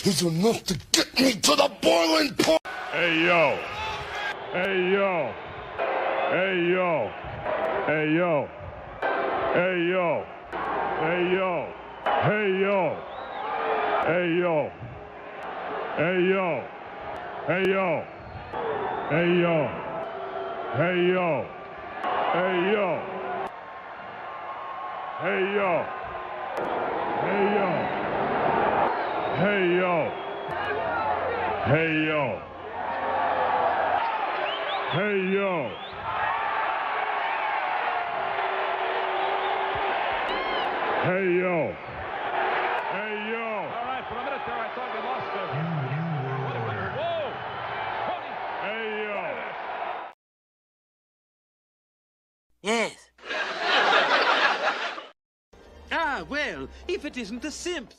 Is enough to get me to the boiling point. Hey yo, hey yo, hey yo, hey yo, hey yo, hey yo, hey yo, hey yo, hey yo, hey yo, hey yo, hey yo, hey yo, hey yo, hey yo. Hey yo, hey yo, hey yo, hey yo, hey yo. All right, for a minute there, I thought we lost him. Whoa! Hey yo. Yes. Ah, well, if it isn't the simp.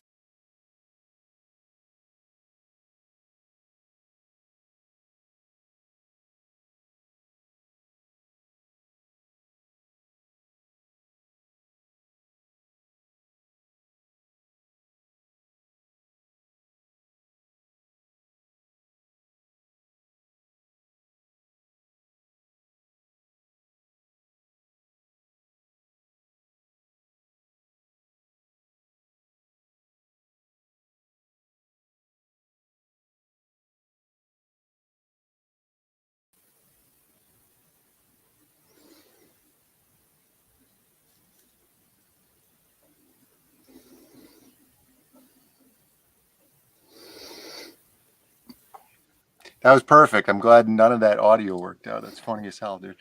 That was perfect. I'm glad none of that audio worked out. That's funny as hell, dude.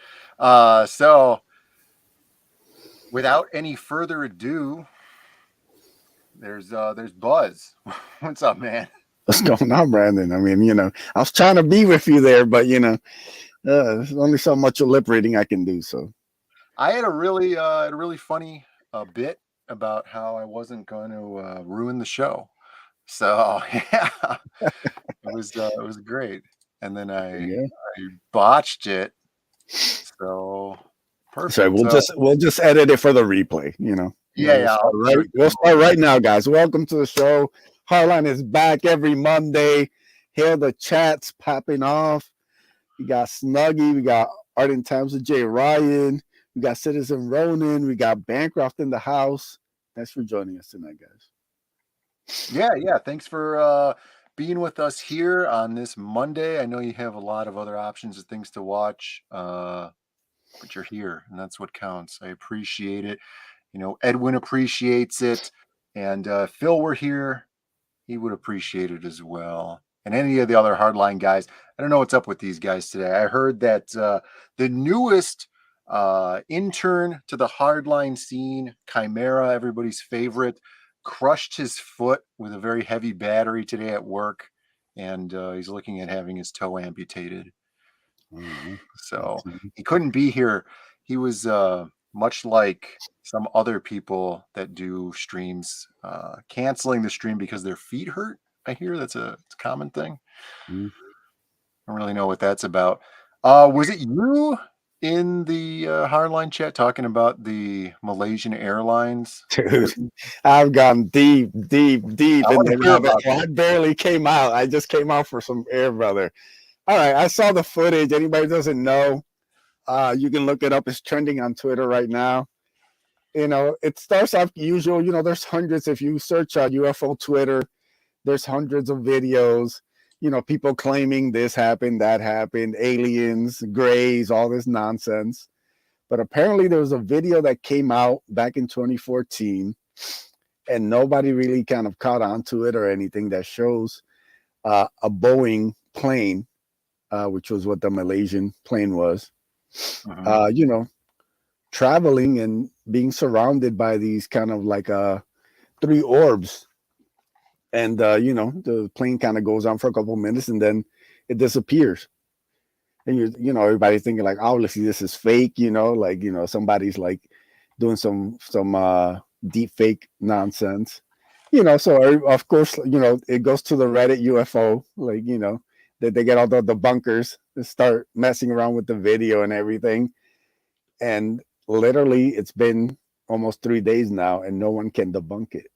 So without any further ado, there's Buzz. What's up, man? What's going on, Brandon? I mean, I was trying to be with you there, but there's only so much lip reading I can do. So I had a really funny bit about how I wasn't going to ruin the show. So yeah, it was great. And then I botched it. So perfect. We'll just edit it for the replay. Yeah. We'll start right now, guys. Welcome to the show. Hardline is back every Monday. Hear the chats popping off. We got Snuggy. We got Art in Times with Jay Ryan. We got Citizen Ronan. We got Bancroft in the house. Thanks for joining us tonight, guys. Yeah. Thanks for being with us here on this Monday. I know you have a lot of other options of things to watch, but you're here, and that's what counts. I appreciate it. Edwin appreciates it, and if Phil were here, he would appreciate it as well. And any of the other hardline guys. I don't know what's up with these guys today. I heard that the newest intern to the hardline scene, Chimera, everybody's favorite, crushed his foot with a very heavy battery today at work, and he's looking at having his toe amputated. So he couldn't be here. He was much like some other people that do streams, canceling the stream because their feet hurt. I hear it's a common thing. I don't really know what that's about. Was it you in the hardline chat talking about the Malaysian Airlines? Dude, I've gone deep in the rabbit hole. I barely came out. I just came out for some air, brother. All right, I saw the footage. Anybody doesn't know, you can look it up. It's trending on Twitter right now. It starts off usual. There's hundreds. If you search UFO Twitter, there's hundreds of videos. People claiming this happened, that happened, aliens, grays, all this nonsense. But apparently there was a video that came out back in 2014, and nobody really kind of caught on to it or anything, that shows a Boeing plane, which was what the Malaysian plane was, traveling and being surrounded by these kind of like three orbs. And, the plane kind of goes on for a couple of minutes and then it disappears. And everybody thinking like, obviously this is fake, somebody's like doing some deep fake nonsense, so of course, it goes to the Reddit UFO, that they get all the bunkers to start messing around with the video and everything. And literally, it's been almost 3 days now, and no one can debunk it.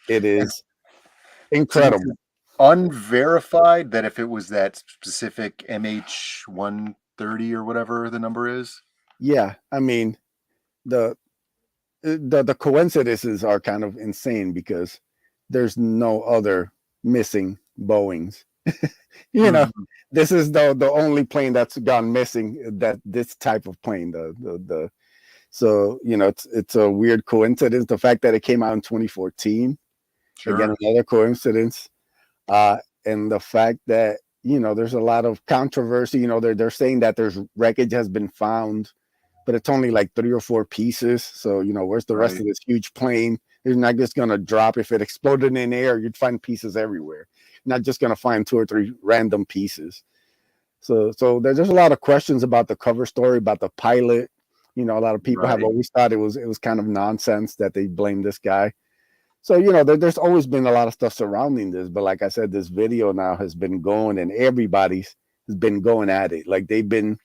It is incredible. Unverified that if it was that specific MH130 or whatever the number is. Yeah, I mean, the coincidences are kind of insane because there's no other missing Boeings. You know, this is the only plane that's gone missing, that this type of plane. So, you know, it's a weird coincidence. The fact that it came out in 2014, again, another coincidence. And the fact that, you know, there's a lot of controversy. You know, they're saying that there's wreckage has been found, but it's only like 3 or 4 pieces. So, you know, where's the rest of this huge plane? It's not just going to drop. If it exploded in air, you'd find pieces everywhere. You're not just going to find 2 or 3 random pieces. So there's a lot of questions about the cover story, about the pilot. You know, a lot of people have always thought it was kind of nonsense that they blame this guy. So, you know, there's always been a lot of stuff surrounding this. But like I said, this video now has been going, and everybody's has been going at it. Like, they've been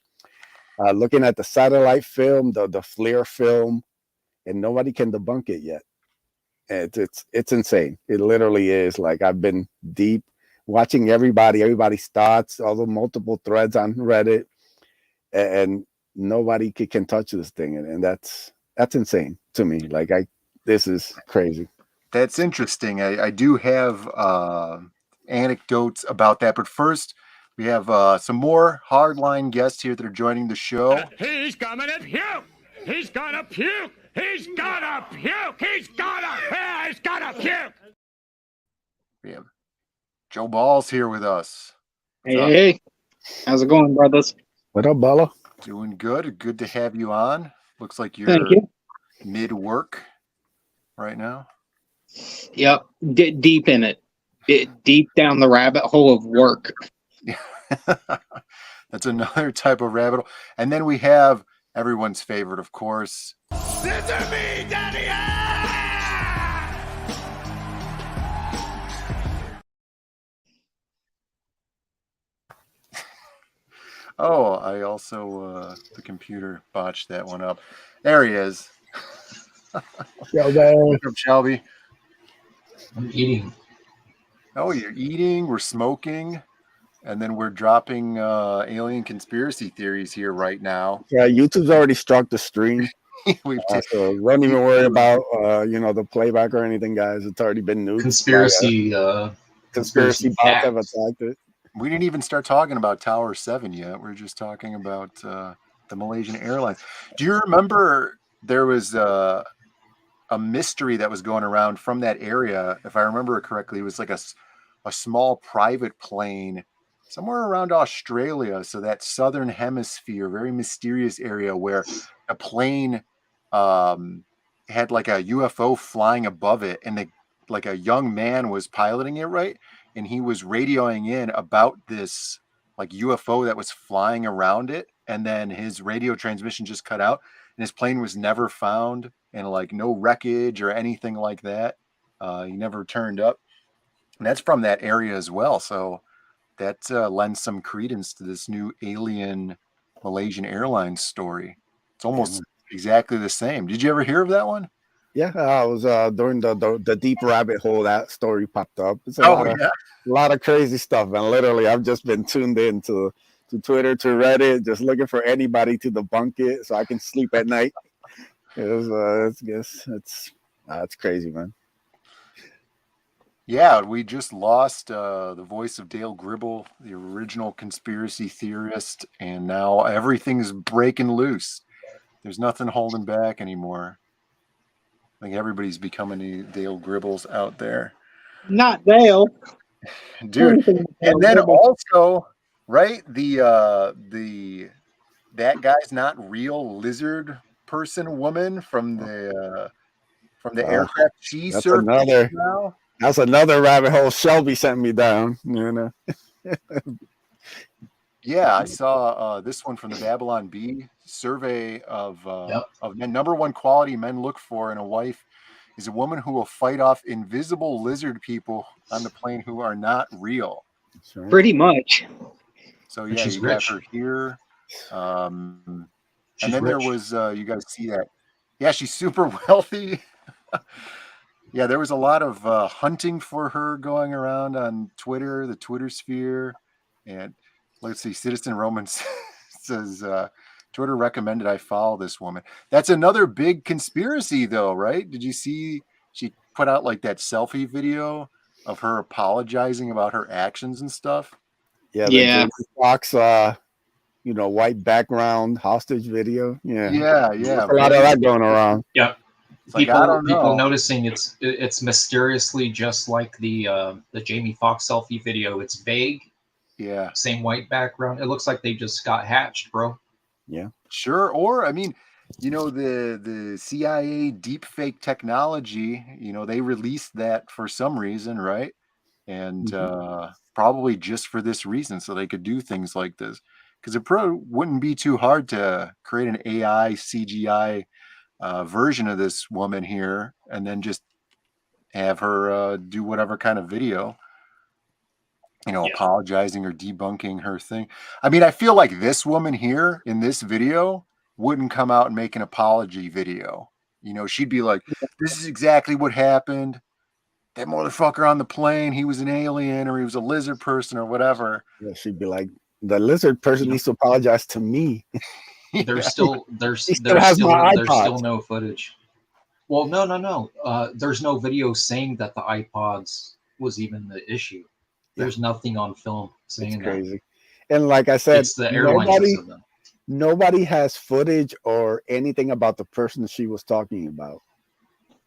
looking at the satellite film, the FLIR film, and nobody can debunk it yet. It's insane. It literally is. Like, I've been deep watching everybody's thoughts, all the multiple threads on Reddit, and nobody can touch this thing. And that's insane to me. Like, this is crazy. That's interesting. I do have anecdotes about that, but first we have some more hardline guests here that are joining the show. He's coming to puke. He's gonna puke. He's gonna puke. He's gonna puke. We have Joe Ball's here with us. Hey, how's it going, brothers? What up, Bella? Doing good. Good to have you on. Looks like you're Thank you. mid-work right now. Yep, deep in it. Deep down the rabbit hole of work. That's another type of rabbit hole. And then we have everyone's favorite, of course. Scissor me, Daddy! Oh, I also, the computer botched that one up. There he is. What's up, Shelby? I'm eating. Oh, you're eating, we're smoking, and then we're dropping alien conspiracy theories here right now. Yeah, YouTube's already struck the stream. So don't even worry about you know, the playback or anything, guys. It's already been nuked. Conspiracy bots have attacked it. We didn't even start talking about Tower 7 yet. We're just talking about the Malaysian Airlines. Do you remember there was a mystery that was going around from that area? If I remember it correctly, it was like a small private plane somewhere around Australia. So that southern hemisphere, very mysterious area where a plane had like a UFO flying above it, and like a young man was piloting it, right? And he was radioing in about this like UFO that was flying around it. And then his radio transmission just cut out, and his plane was never found, and like no wreckage or anything like that. He never turned up. And that's from that area as well. So that lends some credence to this new alien Malaysian Airlines story. It's almost exactly the same. Did you ever hear of that one? Yeah, I was during the deep rabbit hole that story popped up. It's a lot of crazy stuff, and literally I've just been tuned in to Twitter, to Reddit, just looking for anybody to debunk it so I can sleep at night. It's crazy, man. Yeah, we just lost the voice of Dale Gribble, the original conspiracy theorist, and now everything's breaking loose. There's nothing holding back anymore. I think everybody's becoming Dale Gribbles out there. Not Dale. Dude. And then also, right, that guy's not real lizard person woman from the aircraft she served now. That's another rabbit hole Shelby sent me down, you know. Yeah, I saw this one from the Babylon Bee survey of men. Number one quality men look for in a wife is a woman who will fight off invisible lizard people on the plane who are not real. That's right. Pretty much. So And yeah, she's you got rich. her here. And She's then there rich. was you guys see that? Yeah, she's super wealthy. Yeah, there was a lot of hunting for her going around on Twitter, the Twitter sphere, and let's see, Citizen Roman says Twitter recommended I follow this woman. That's another big conspiracy, though, right? Did you see she put out like that selfie video of her apologizing about her actions and stuff? Yeah, the Yeah. Jamie Foxx, white background hostage video. Yeah, Yeah, there's yeah. a lot of that going around. Yeah. It's like I don't People know. noticing it's mysteriously just like the Jamie Foxx selfie video. It's vague, Yeah, same white background. It looks like they just got hatched, bro. Yeah, sure. Or I mean, the CIA deepfake technology. They released that for some reason, right? And probably just for this reason, so they could do things like this. Because it probably wouldn't be too hard to create an AI CGI version of this woman here, and then just have her do whatever kind of video, apologizing or debunking her thing. I mean, I feel like this woman here in this video wouldn't come out and make an apology video. She'd be like, this is exactly what happened. That motherfucker on the plane, he was an alien or he was a lizard person or whatever. yeah. She'd be like, the lizard person needs to apologize to me. There's still there's He still there's has my still there's iPod. still no footage. Well, no. There's no video saying that the iPods was even the issue. There's nothing on film saying It's that. crazy. And like I said, It's the airlines that said that. nobody has footage or anything about the person she was talking about.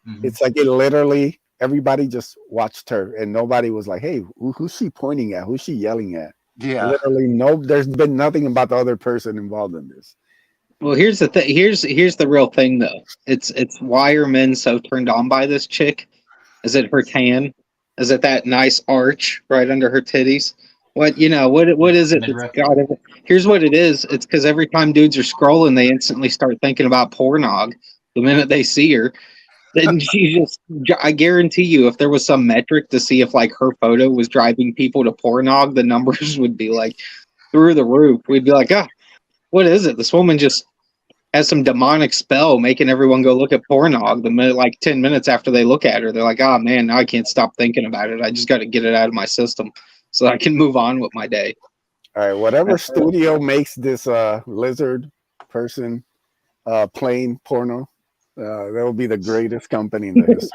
Mhm. It's like it literally everybody just watched her and nobody was like, hey, who's she pointing at? Who's she yelling at? Yeah. Literally there's been nothing about the other person involved in this. Well, here's the thing. Here's the real thing, though. It's why are men so turned on by this chick? Is it her tan? Is it that nice arch right under her titties? What is it? Midriff. Here's what it is. It's because every time dudes are scrolling, they instantly start thinking about pornog the minute they see her. Then I guarantee you, if there was some metric to see if like her photo was driving people to pornog, the numbers would be like through the roof. We'd be like, what is it? This woman just has some demonic spell making everyone go look at pornog the minute, like 10 minutes after they look at her. They're like, oh man, now I can't stop thinking about it. I just got to get it out of my system so I can move on with my day. All right, whatever studio makes this lizard person playing porno, that will be the greatest company in the history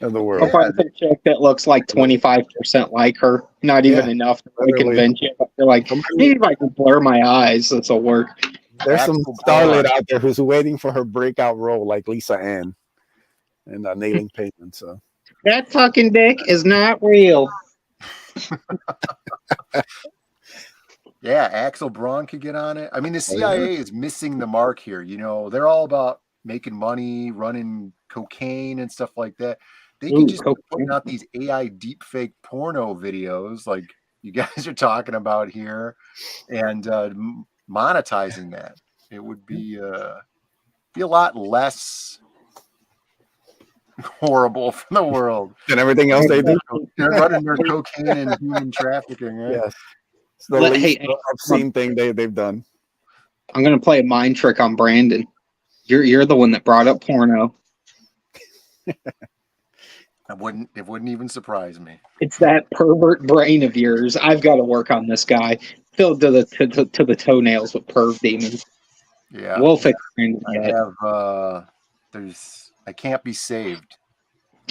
of the I'll world. find some chick that looks like 25% like her. Not even enough to really literally. convince you. But they're like, maybe if I can blur my eyes, this will work. There's some Axel starlet Braun. out there who's waiting for her breakout role, like Lisa Ann and Nailing Payment. So That fucking dick is not real. Yeah, Axel Braun could get on it. I mean, the CIA is missing the mark here. They're all about making money, running cocaine and stuff like that. They could just be putting out these AI deepfake porno videos like you guys are talking about here and monetizing that. It would be a lot less horrible for the world and everything else they do. They're running their cocaine and human trafficking, right? Yes, it's the least obscene thing they've done. I'm gonna play a mind trick on Brandon. You're the one that brought up porno. It wouldn't even surprise me. It's that pervert brain of yours. I've got to work on this guy. Filled to the toenails with perv demons. Yeah. We'll fix Brandon yet. I can't be saved.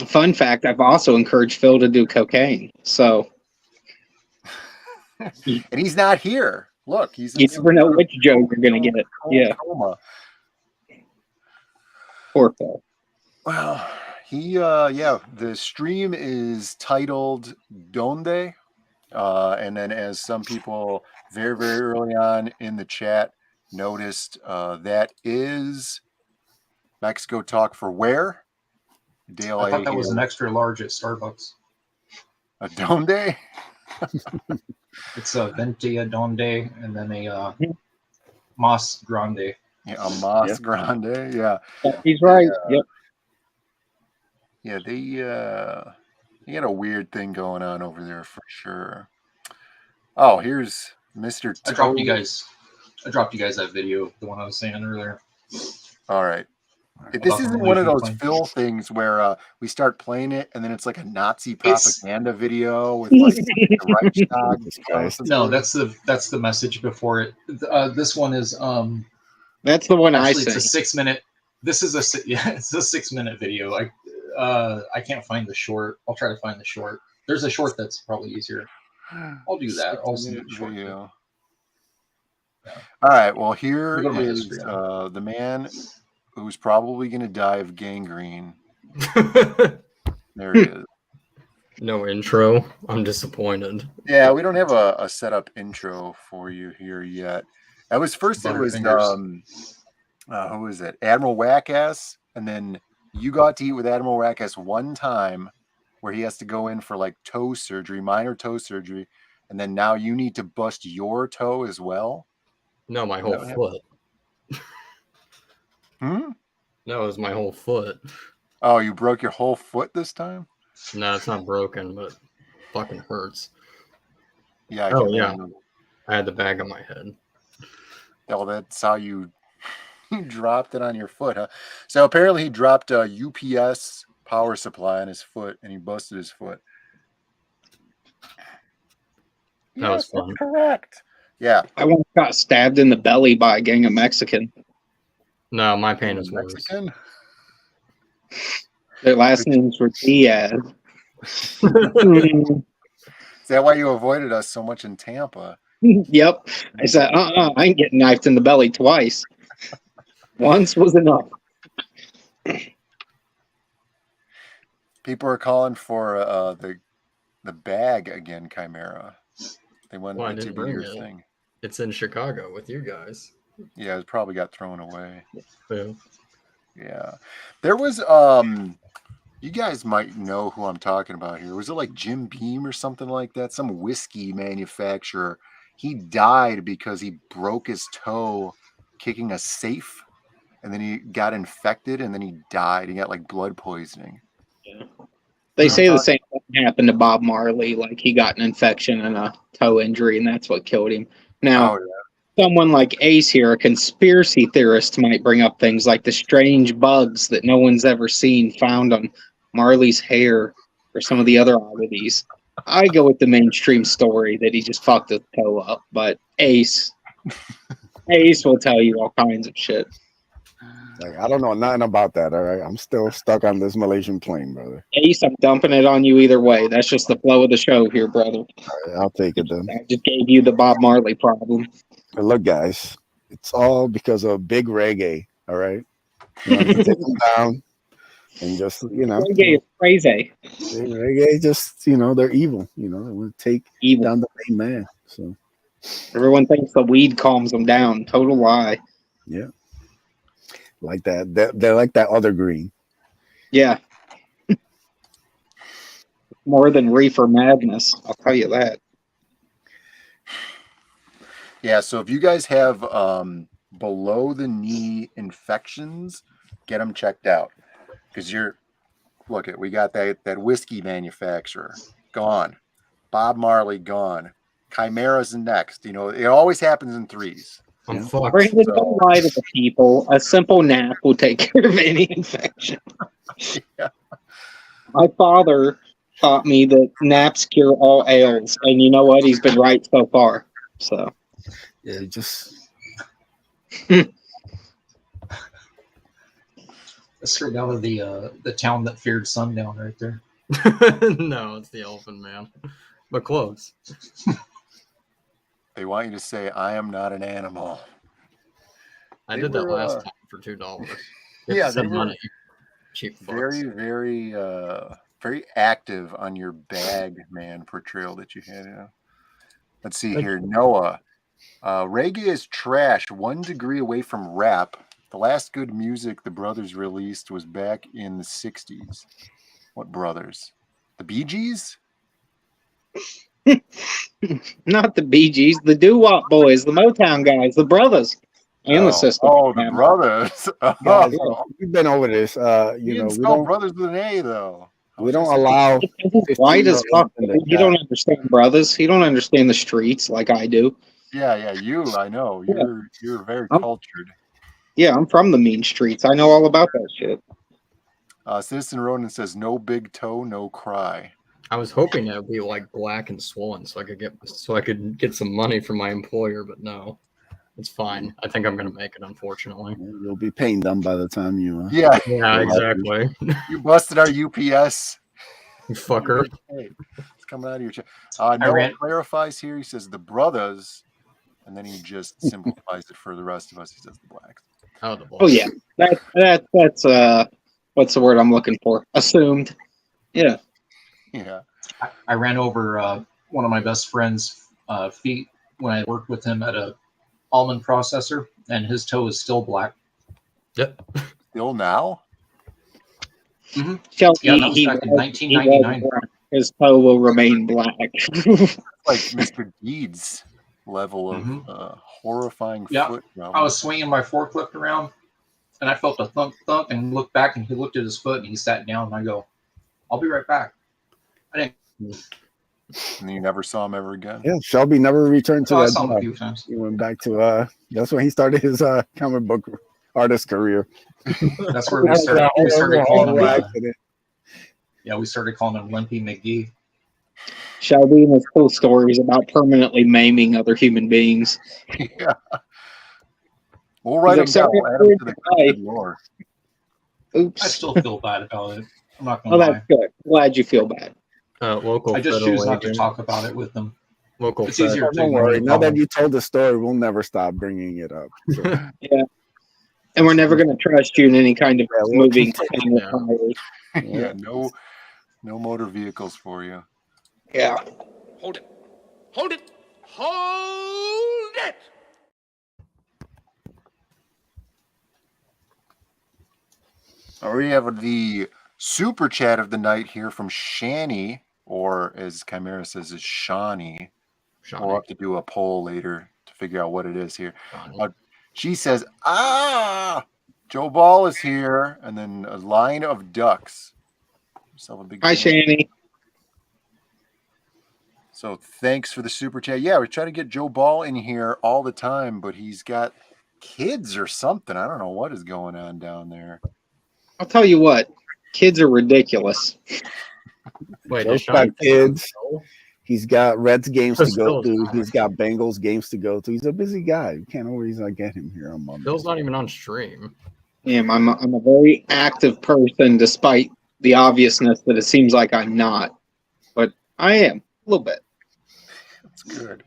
Fun fact, I've also encouraged Phil to do cocaine. So and he's not here. Look, he's you never know which joke you're gonna get. Yeah. Coma. Poor Phil. Well, the stream is titled Donde. And then as some people very, very early on in the chat noticed, that is Mexico talk for where? Dale, I thought that was an extra large at Starbucks. A Donde? It's a Venti, a Donde, and then a Mas Grande. Yeah, a Mas Grande. Yeah. He's right. Yep. Yeah, they had a weird thing going on over there for sure. Oh, here's Mr. I dropped you guys that video, the one I was saying earlier. All right. If About this the isn't one of Malaysian those plane. Phil things where we start playing it and then it's like a Nazi It's- propaganda video with like the Reichstag. Christ. No, that's the message before it. This one is That's the one actually I it's a see. 6 minute. This is it's a 6 minute video. I can't find the short. I'll try to find the short. There's a short that's probably easier. I'll do that. I'll send you the short. Video. All right. Well, here Go to my is history. the man who's probably going to die of gangrene. There he is. No intro. I'm disappointed. Yeah, we don't have a setup intro for you here yet. That was first. It was who was it? Admiral Wackass, and then you got to eat with Admiral Wackass one time, where he has to go in for like toe surgery, minor toe surgery, and then now you need to bust your toe as well. No, my whole foot. No, it was my whole foot. Oh, you broke your whole foot this time? No, it's not broken, but fucking hurts. Yeah. Yeah. I had the bag on my head. Oh, that's how you dropped it on your foot, huh? So apparently he dropped a UPS power supply on his foot and he busted his foot. That was fun. That's correct. Yeah. I once got stabbed in the belly by a gang of Mexican. No, my pain is worse. Mexican? Their last names were Diaz. Is that why you avoided us so much in Tampa? Yep. I said, I ain't getting knifed in the belly twice. Once was enough. People are calling for the bag again, Chimera. They wanted Well, I it to didn't be bring your it. thing. It's in Chicago with you guys. Yeah, it probably got thrown away. Yeah. Yeah. There was you guys might know who I'm talking about here. Was it like Jim Beam or something like that? Some whiskey manufacturer. He died because he broke his toe kicking a safe, and then he got infected, and then he died. He got like blood poisoning. They say the same thing happened to Bob Marley. Like he got an infection and a toe injury, and that's what killed him. Now, someone like Ace here, a conspiracy theorist, might bring up things like the strange bugs that no one's ever seen found on Marley's hair or some of the other oddities. I go with the mainstream story that he just fucked his toe up, but Ace will tell you all kinds of shit. Like, I don't know nothing about that. All right, I'm still stuck on this Malaysian plane, brother. Ace, I'm dumping it on you either way. That's just the flow of the show here, brother. All right, I'll take it then. I just gave you the Bob Marley problem. But look, guys, it's all because of big reggae. All right, you know, take them down and just Reggae is crazy. Reggae just they're evil. They want to take down the main man. So everyone thinks the weed calms them down. Total lie. Yeah. Like that. They're like that other green. Yeah. More than reefer madness, I'll tell you that. Yeah, so if you guys have below the knee infections, get them checked out. Because we got that whiskey manufacturer gone. Bob Marley gone. Chimera's next. It always happens in threes. I'm fucked. Brandon, don't lie to the people. A simple nap will take care of any infection. Yeah. My father taught me that naps cure all ails, and you know what? He's been right so far. So, yeah, just straight out of the town that feared sundown, right there. No, it's the Elephant Man, but close. They want you to say, "I am not an animal." I did that last time for $2. Yeah, they money. Cheap fucks. Very, very, very active on your bag man portrayal that you had. Let's see here, Noah. Reggae is trash. 1 degree away from rap. The last good music the brothers released was back in the 60s. What brothers? The Bee Gees? not the Bee Gees, the doo-wop boys, the Motown guys, the brothers, and the sister. Oh, the brothers. Guys, we've been over this. You didn't spell brothers with an A, though. We don't allow white as fuck. 15-year-olds in the You chat. don't understand, brothers. You don't understand the streets like I do. Yeah, you. I know you're very I'm- cultured. Yeah, I'm from the mean streets. I know all about that shit. Citizen Ronan says, "No big toe, no cry." I was hoping it would be like black and swollen so I could get some money from my employer, but no. It's fine. I think I'm gonna make it, unfortunately. You'll be paying them by the time you. Yeah, Yeah, exactly. you busted our UPS. You fucker. Hey, it's coming out of your chest. Noah clarifies here. He says the brothers, and then he just simplifies it for the rest of us. He says the blacks. Oh, the Oh yeah, that's what's the word I'm looking for? Assumed. Yeah. Yeah. I ran over one of my best friend's feet when I worked with him at a almond processor, and his toe is still black. Yep. Still now? Mm-hmm. Shelby, Yeah, that was back in 1999. His toe will remain black. Like Mr. Deeds level of horrifying foot problem. I was swinging my forklift around, and I felt a thunk, and looked back, and he looked at his foot, and he sat down, and I go, "I'll be right back." I didn't. And you never saw him ever again? Yeah, Shelby never returned to I that saw him a job. few times. He went back to that's when he started his comic book artist career. That's where we started calling him. accident. Yeah, we started calling him Limpy McGee. Shelby and his cool stories about permanently maiming other human beings. Yeah. We'll write him down. We'll add him to the cryptid lore. Oops. I still feel bad about it. I'm not Oh, gonna lie. that's good. Glad you feel bad. Local. I just federal choose not to agent. talk about it with them. Local. It's easier to Don't ignore worry. the Now that problem. you told the story, we'll never stop bringing it up. So, Yeah. And we're never going to trust you in any kind of we'll moving. continue. Yeah, no motor vehicles for you. Yeah. Hold it. Hold it. Hold it. We have the super chat of the night here from Shani, or as Chimera says, is Shawnee. We'll have to do a poll later to figure out what it is here. She says, Joe Ball is here, and then a line of ducks. Hi, Shani. So thanks for the super chat. Yeah, we try to get Joe Ball in here all the time, but he's got kids or something. I don't know what is going on down there. I'll tell you what, kids are ridiculous. Wait, Joe's got kids. He's got Reds games to go to. He's got Bengals games to go to. He's a busy guy. You can't always get him here on Monday. Bill's not even on stream. I'm a very active person, despite the obviousness that it seems like I'm not. But I am, a little bit. That's good.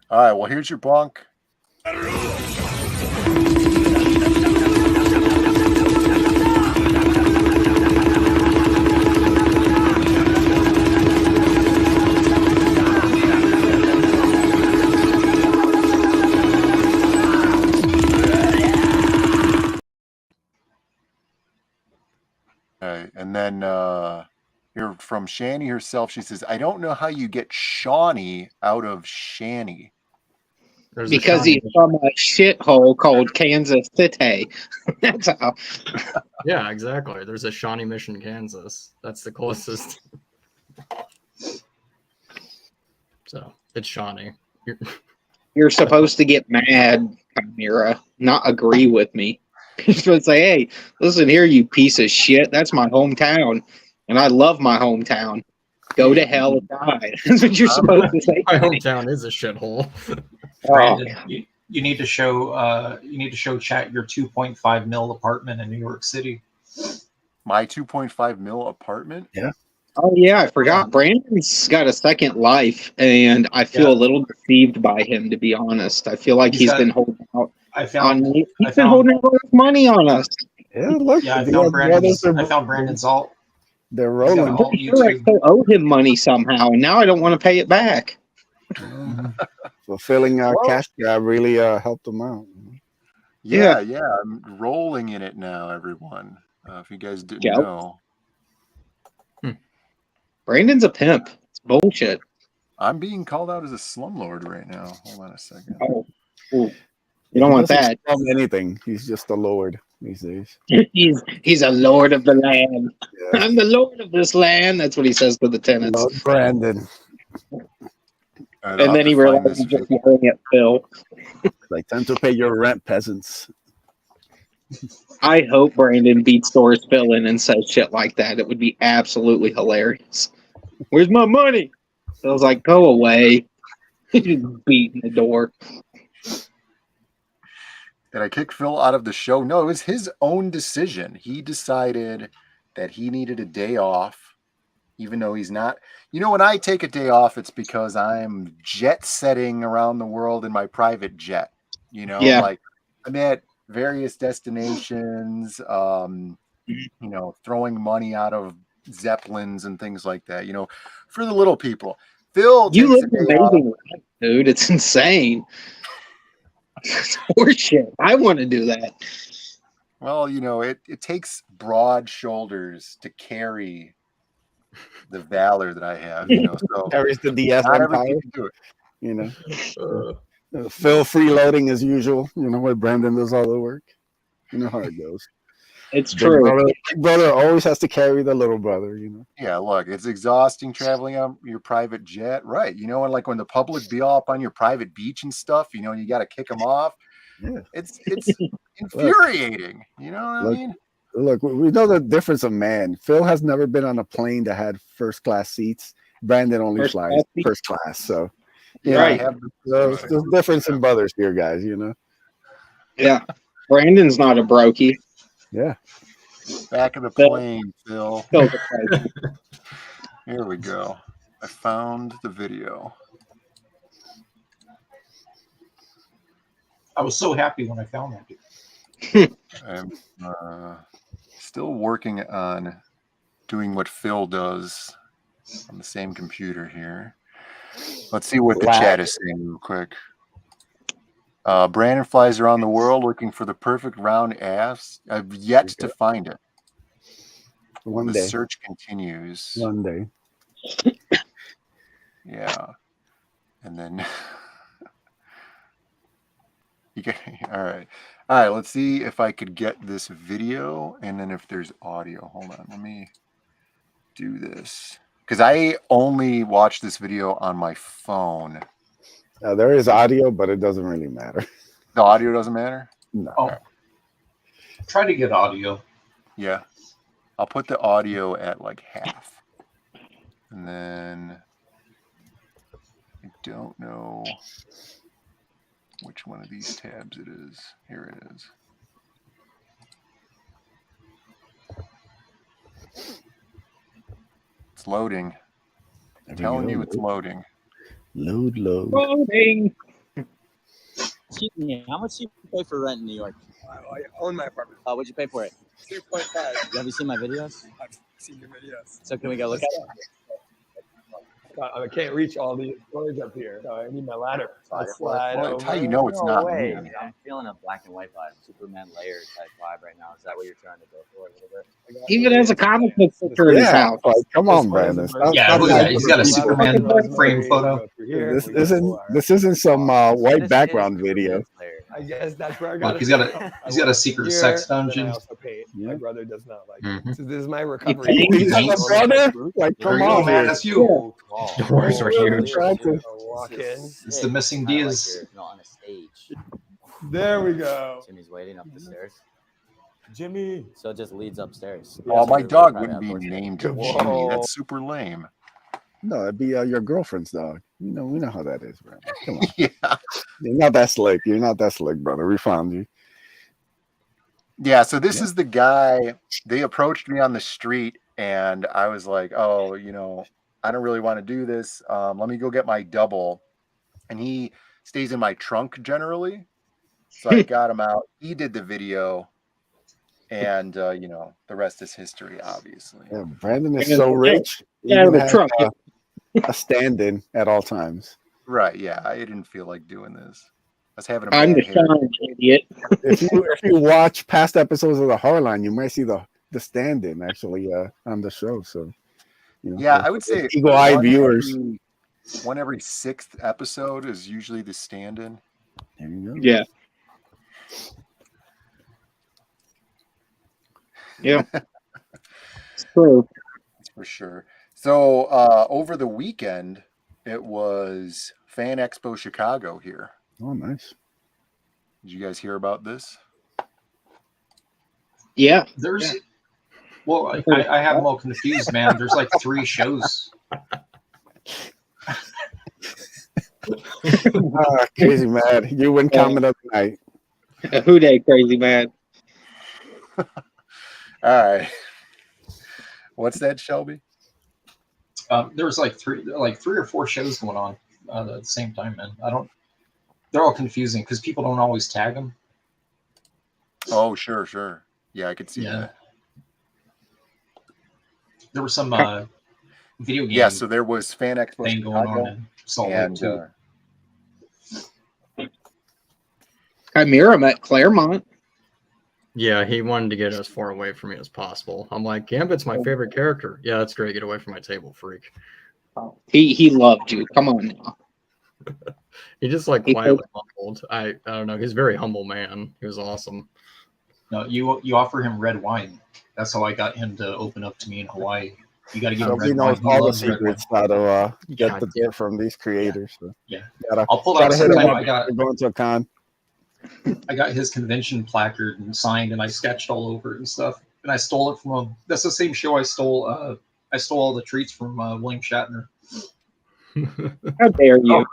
All right, well, here's your bunk. Okay, and then here from Shani herself, she says, I don't know how you get Shawnee out of Shani. Because he's from a shithole called Kansas City. That's how. Yeah, exactly. There's a Shawnee Mission, Kansas. That's the closest. So it's Shawnee. You're supposed to get mad, Chimera, not agree with me. You're supposed to say, hey, listen here, you piece of shit. That's my hometown. And I love my hometown. Go to hell and die. That's what you're supposed to say. My hometown is a shithole. Brandon, you need to show chat your 2.5 mil apartment in New York City. My 2.5 mil apartment? Yeah. Oh, yeah, I forgot. Brandon's got a second life, and I feel a little deceived by him, to be honest. I feel like he's been holding out on me. He's been holding out money on us. Yeah, look. Yeah, I found Brandon's alt. They're He's got rolling. an I'm alt pretty sure I YouTube. still owe him money somehow, and now I don't want to pay it back. Fulfilling our cash grab really helped them out. Yeah, I'm rolling in it now, everyone. If you guys didn't know. Brandon's a pimp. It's bullshit. I'm being called out as a slumlord right now. Hold on a second. Oh, ooh. You don't want that. Anything. He's just a lord these days. He's a lord of the land. Yeah. I'm the lord of this land. That's what he says to the tenants. Lord Brandon. And then he realized he's just yelling at Phil. Like, time to pay your rent, peasants. I hope Brandon beats Doris Phil in and says shit like that. It would be absolutely hilarious. Where's my money? Phil's like, go away. He's beating the door. Did I kick Phil out of the show? No, it was his own decision. He decided that he needed a day off, even though he's not. You know, when I take a day off, it's because I'm jet setting around the world in my private jet. You know, Yeah. like I'm at various destinations, you know, throwing money out of Zeppelins and things like that, you know, for the little people. Phil You takes live a an day off. amazing life, dude. It's insane. It's horseshit. I want to do that. Well, you know, it takes broad shoulders to carry the valor that I have, you know. So Carries the DS not Empire. everybody can do it. You know, Phil freeloading as usual. You know, where Brandon does all the work. You know how it goes. It's true. Big brother always has to carry the little brother. You know. Yeah, look, it's exhausting traveling on your private jet, right? You know, and like when the public be all up on your private beach and stuff, you know, and you got to kick them off. Yeah, it's infuriating. You know what I mean? Look, we know the difference of man. Phil has never been on a plane that had first class seats. Brandon only flies first class, so yeah, right. There's difference in brothers here, guys. You know. Yeah, Brandon's not a brokey. Yeah. Back of the plane, Phil. Here we go. I found the video. I was so happy when I found that. I'm still working on doing what Phil does on the same computer here. Let's see what the chat is saying real quick. Brandon flies around the world looking for the perfect round ass. I've yet to find it. One the day. search continues. One day. Yeah. And then you get all right. All right, let's see if I could get this video and then if there's audio. Hold on, let me do this. Because I only watch this video on my phone. There is audio, but it doesn't really matter. The audio doesn't matter? No. Oh. Try to get audio. Yeah. I'll put the audio at like half. And then I don't know which one of these tabs it is. Here it is. It's loading. I'm telling you, it's loading. Load. Loading. Excuse me, how much do you pay for rent in New York? I own my apartment. What'd you pay for it? 2.5. Have you seen my videos? I've seen your videos. So can we go look at it? I can't reach all the storage up here, so I need my ladder. That's how you know it's not me. I mean, I'm feeling a black and white vibe, Superman layer type vibe right now. Is that what you're trying to go for a little bit? Even as a comic book picture in his house. Like, come on, Brandon. He's got a Superman frame photo. This isn't some white background video. I guess that's where I got. Look, he's got a secret sex dungeon. My brother does not like it. So this is my recovery. You got a brother? Like, come on, man, that's you. Doors are huge. Walk in. It's the missing Diaz. On a stage. There we go. Jimmy's waiting up the stairs. Jimmy. So it just leads upstairs. Oh, my dog wouldn't be named Jimmy. That's super lame. No, it'd be your girlfriend's dog. We know how that is, Brandon. Come on. Yeah. You're not that slick. You're not that slick, brother. We found you. Yeah, so this is the guy. They approached me on the street, and I was like, oh, I don't really want to do this. Let me go get my double. And he stays in my trunk generally. So I got him out. He did the video. And, the rest is history, obviously. Yeah, Brandon is so rich. Yeah, the truck. A stand-in at all times. Right, yeah. I didn't feel like doing this. I was having a I'm the bad hair. shine, idiot. If you watch past episodes of the HARDLINE, you might see the stand-in actually on the show. So, Yeah, I would say eagle-eyed viewers. One every 6th episode is usually the stand-in. There you go. Yeah. Yeah, it's true. That's for sure. So over the weekend, it was Fan Expo Chicago here. Oh, nice. Did you guys hear about this? Yeah. There's, well, I have them all confused, man. There's like 3 shows. Crazy mad. You win comment of the night. Who day crazy mad? All right. What's that, Shelby? There was like 3 or 4 shows going on at the same time, man. They're all confusing because people don't always tag them. Oh, sure. Yeah, I could see that. There was some video game. Yeah, so there was Fan Expo thing going on in Salt Lake too. Chimera met Claremont. Yeah, he wanted to get as far away from me as possible. I'm like, Gambit's my favorite character. Yeah, that's great. Get away from my table, freak. He loved you. Come on now. He just like quietly humbled. I don't know. He's a very humble man. He was awesome. No, you offer him red wine. That's how I got him to open up to me in Hawaii. You got to give him red wine. He all the loves red wine. secrets how to get the gift from these creators. So. Yeah. I'll pull out sometime. I got going to a con. I got his convention placard and signed, and I sketched all over it and stuff. And I stole it from him. That's the same show I stole. I stole all the treats from William Shatner. How dare you?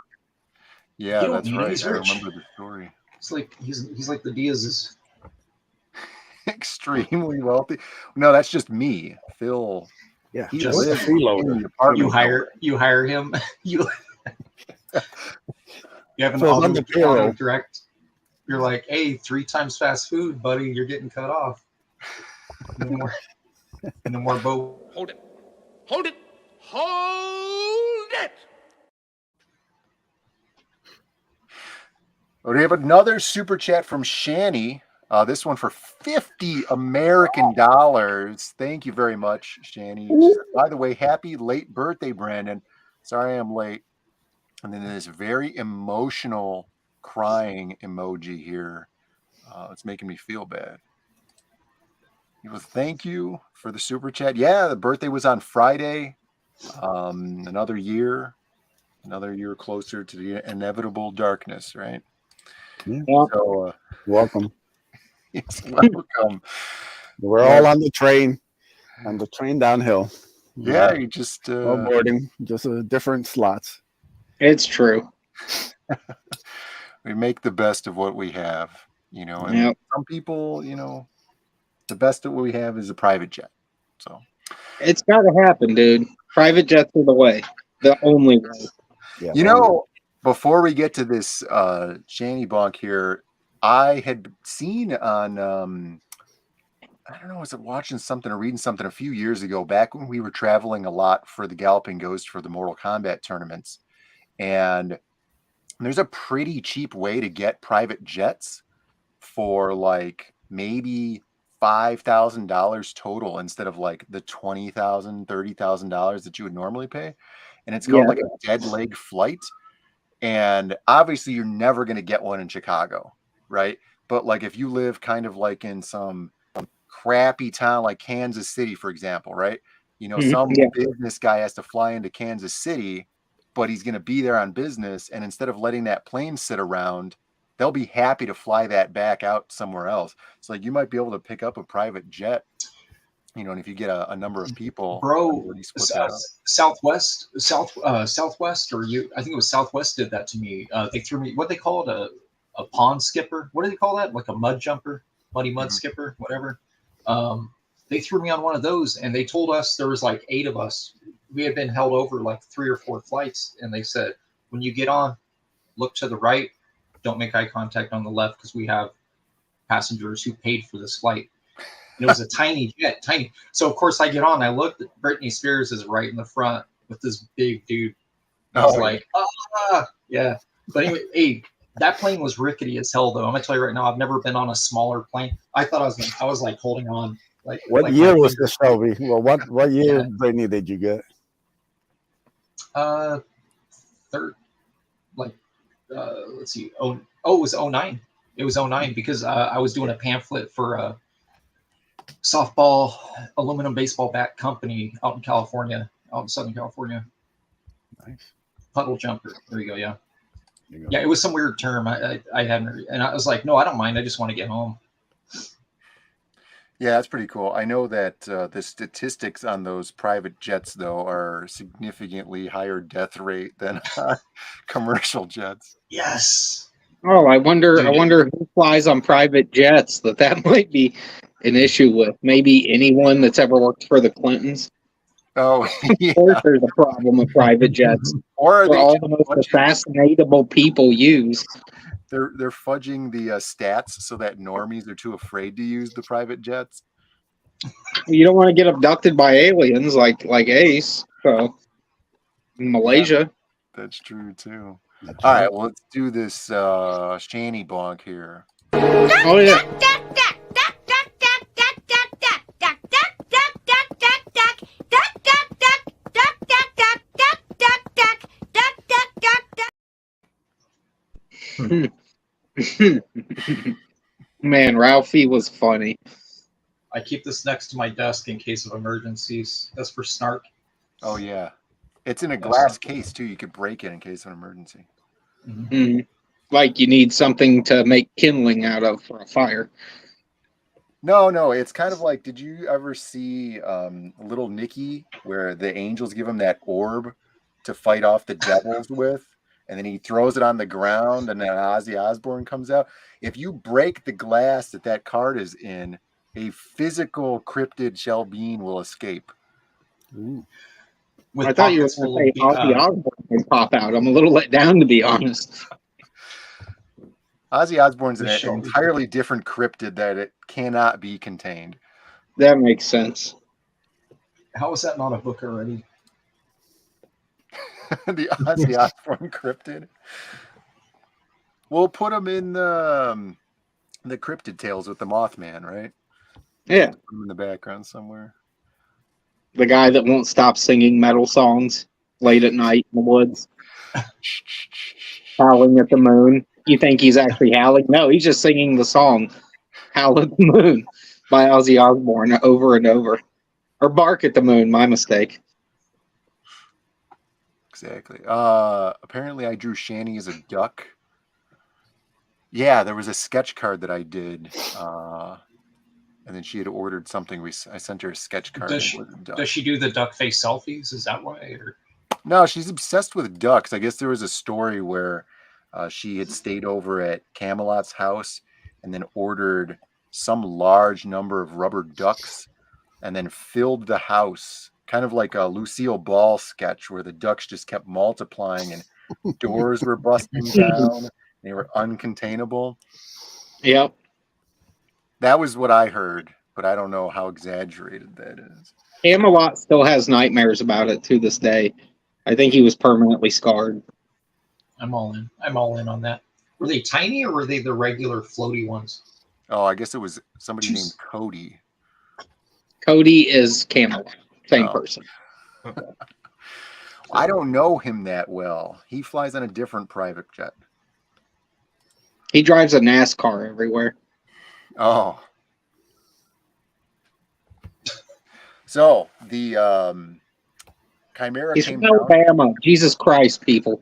Yeah, that's right. He's I rich. remember the story. It's like he's like the Diaz's. Extremely wealthy. No, that's just me, Phil. Yeah, he just lives in the apartment. You hire him. You have an So on the payroll. auto direct. You're like, hey, 3 times fast food, buddy. You're getting cut off. No more boat. Hold it. Hold it. Hold it. We have another super chat from Shani. This one for $50 American dollars. Thank you very much, Shani. By the way, happy late birthday, Brandon. Sorry I'm late. And then this very emotional crying emoji here. It's making me feel bad. Well, thank you for the super chat. Yeah, the birthday was on Friday. Another year closer to the inevitable darkness, right? Yeah. So, welcome. Yes, welcome. We're all on the train downhill. Yeah, you just boarding, just different slots. It's true. We make the best of what we have, and some people, the best of what we have is a private jet. So it's got to happen, dude. Private jets are the way, the only way. Yeah, before we get to this Shanny Bonk here, I had seen on I don't know, was it watching something or reading something a few years ago, back when we were traveling a lot for the Galloping Ghost for the Mortal Kombat tournaments, and there's a pretty cheap way to get private jets for like maybe $5,000 total instead of like the $20,000, $30,000 that you would normally pay. And it's called like a dead leg flight. And obviously you're never going to get one in Chicago, right? But like if you live kind of like in some crappy town like Kansas City, for example, right? Some business guy has to fly into Kansas City, but he's going to be there on business. And instead of letting that plane sit around, they'll be happy to fly that back out somewhere else. So like you might be able to pick up a private jet, and if you get a number of people, bro, Southwest, or I think it was Southwest did that to me. They threw me, what they call it, a pond skipper. What do they call that? Like a mud jumper, muddy mud skipper, whatever. They threw me on one of those, and they told us there was like 8 of us. We had been held over like 3 or 4 flights, and they said, when you get on, look to the right, don't make eye contact on the left, because we have passengers who paid for this flight. And it was a tiny jet, tiny. So of course I get on, I looked, Britney Spears is right in the front with this big dude. I was like, yeah. But anyway, hey, that plane was rickety as hell, though. I'm gonna tell you right now, I've never been on a smaller plane. I thought I was like holding on. Like, what year was this, Shelby? Well, what year, Brittany, did you get? Third, like, let's see. Oh, it was 09. It was 09 because I was doing a pamphlet for a softball aluminum baseball bat company out in California, out in Southern California. Nice. Puddle jumper. There you go. Yeah. There you go. Yeah, it was some weird term. I hadn't, and I was like, no, I don't mind. I just want to get home. Yeah, that's pretty cool. I know that the statistics on those private jets, though, are significantly higher death rate than commercial jets. Yes. Oh, I wonder Dude. who flies on private jets that might be an issue with. Maybe anyone that's ever worked for the Clintons. Oh, Of yeah. course, there's a problem with private jets. Or are Where they all just the most fudging? assassinatable people use. They're fudging the stats so that normies are too afraid to use the private jets. You don't want to get abducted by aliens like Ace. So Malaysia. Yeah, that's true too. That's All right. right, well, let's do this Shanny bonk here. Oh yeah. Man, Ralphie was funny. I keep this next to my desk in case of emergencies. That's for snark. Oh yeah, it's in a glass case too. You could break it in case of an emergency. Mm-hmm. Like you need something to make kindling out of for a fire. No, it's kind of like, did you ever see Little Nicky, where the angels give him that orb to fight off the devils with, and then he throws it on the ground, and then Ozzy Osbourne comes out? If you break the glass that card is in, a physical cryptid shell being will escape. Ooh. With I thought you were pockets going to full say of Ozzy Osbourne would pop out. I'm a little let down, to be honest. Ozzy Osbourne's an The shell. entirely different cryptid that it cannot be contained. That makes sense. How is that not a book already? The Ozzy Osbourne cryptid. We'll put him in the Cryptid Tales with the Mothman, right? Yeah. Put him in the background somewhere. The guy that won't stop singing metal songs late at night in the woods, howling at the moon. You think he's actually howling? No, he's just singing the song "Howl at the Moon" by Ozzy Osbourne over and over. Or "Bark at the Moon," my mistake. Exactly. Apparently I drew Shanny as a duck. Yeah, there was a sketch card that I did. And then she had ordered something. I sent her a sketch card. Does she do the duck face selfies? Is that why? Or? No, she's obsessed with ducks. I guess there was a story where she had stayed over at Camelot's house and then ordered some large number of rubber ducks and then filled the house, kind of like a Lucille Ball sketch where the ducks just kept multiplying and doors were busting down. They were uncontainable. Yep. That was what I heard, but I don't know how exaggerated that is. Camelot still has nightmares about it to this day. I think he was permanently scarred. I'm all in. I'm all in on that. Were they tiny or were they the regular floaty ones? Oh, I guess it was somebody named Cody. Cody is Camelot. Same person. I don't know him that well. He flies on a different private jet. He drives a NASCAR everywhere. Oh. So the Chimera He's came from Alabama. Jesus Christ, people.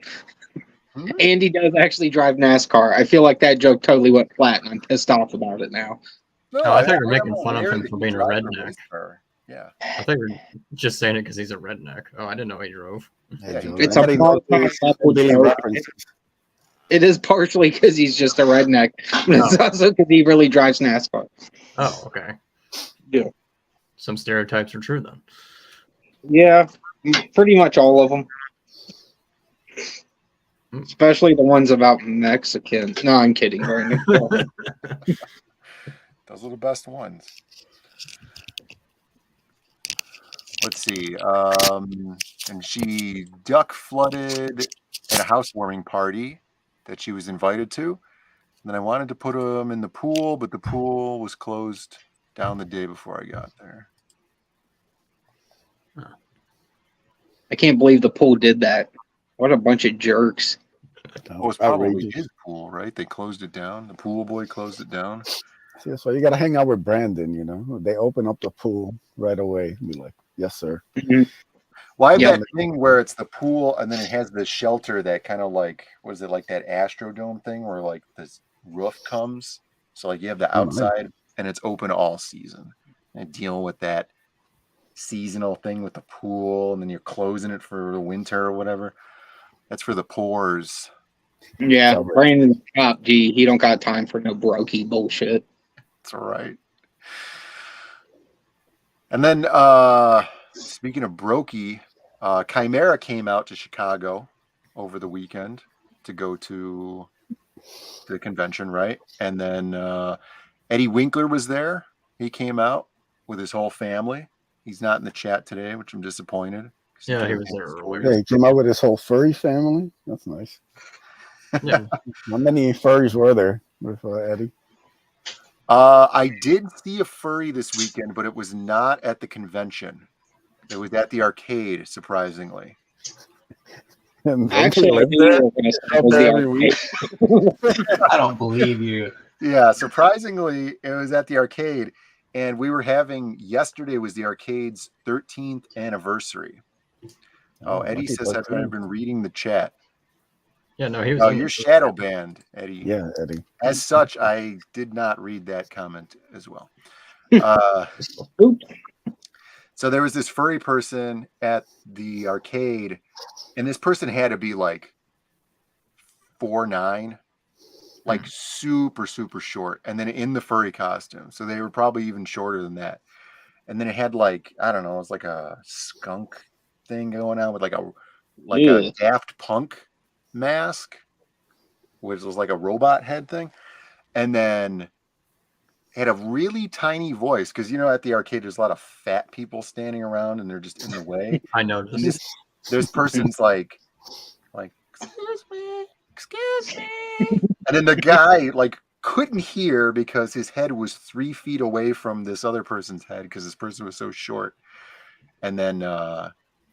Andy does actually drive NASCAR. I feel like that joke totally went flat, and I'm pissed off about it now. No, I thought you were making fun of him for being a redneck. Yeah. I thought you were just saying it because he's a redneck. Oh, I didn't know he drove. Yeah, it's a It is partially because he's just a redneck, but it's also because he really drives NASCAR. Oh, okay. Yeah. Some stereotypes are true then. Yeah, pretty much all of them. Especially the ones about Mexicans. No, I'm kidding. Those are the best ones. Let's see. And she duck flooded at a housewarming party that she was invited to. And then I wanted to put them in the pool, but the pool was closed down the day before I got there. I can't believe the pool did that. What a bunch of jerks. Oh, it's probably his pool, right? They closed it down. The pool boy closed it down. See, that's why you got to hang out with Brandon. You know, they open up the pool right away. Be like, yes, sir. Well, I have that thing where it's the pool and then it has the shelter that kind of like, what is it, like that Astrodome thing where like this roof comes. So like you have the outside and it's open all season. And dealing with that seasonal thing with the pool and then you're closing it for the winter or whatever. That's for the pores. Yeah, Brandon's top G. He don't got time for no brokey bullshit. That's right. And then speaking of brokey, Chimera came out to Chicago over the weekend to go to the convention, right? And then Eddie Winkler was there. He came out with his whole family. He's not in the chat today, which I'm disappointed. Yeah, he was there earlier. Yeah, he came out with his whole furry family. That's nice. Yeah. How many furries were there with Eddie? I did see a furry this weekend, but it was not at the convention. It was at the arcade, surprisingly. Actually, every week. I don't believe you. Yeah, surprisingly, it was at the arcade, and we were having yesterday was the arcade's 13th anniversary. Oh, Eddie says I've been reading the chat. Yeah, no, he was. Oh, you're shadow banned, Eddie. Yeah, Eddie. As such, I did not read that comment as well. So there was this furry person at the arcade, and this person had to be like 4'9", like super, super short, and then in the furry costume. So they were probably even shorter than that. And then it had like, I don't know, it was like a skunk thing going on with like a Daft Punk mask, which was like a robot head thing. And then had a really tiny voice because at the arcade there's a lot of fat people standing around and they're just in the way. I noticed. This person's like excuse me, and then the guy like couldn't hear because his head was 3 feet away from this other person's head because this person was so short. And then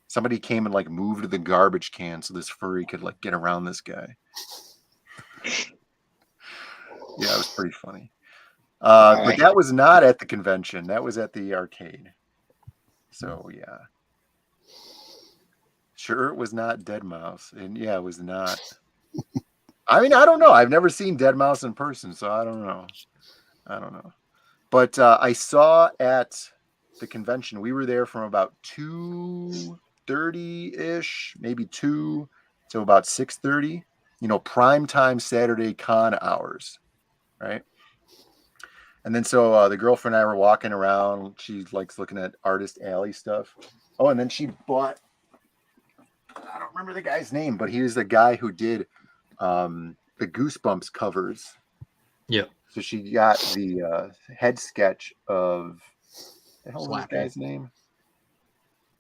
somebody came and like moved the garbage can so this furry could like get around this guy. Yeah, it was pretty funny. But that was not at the convention. That was at the arcade. So, yeah. Sure, it was not Deadmau5. And, yeah, it was not. I mean, I don't know. I've never seen Deadmau5 in person, so I don't know. But I saw at the convention, we were there from about 2:30-ish, maybe 2 to about 6:30. Prime time Saturday con hours, right? And then so the girlfriend and I were walking around. She likes looking at Artist Alley stuff. Oh, and then she bought, I don't remember the guy's name, but he was the guy who did the Goosebumps covers. Yeah. So she got the head sketch of, the hell was this guy's name?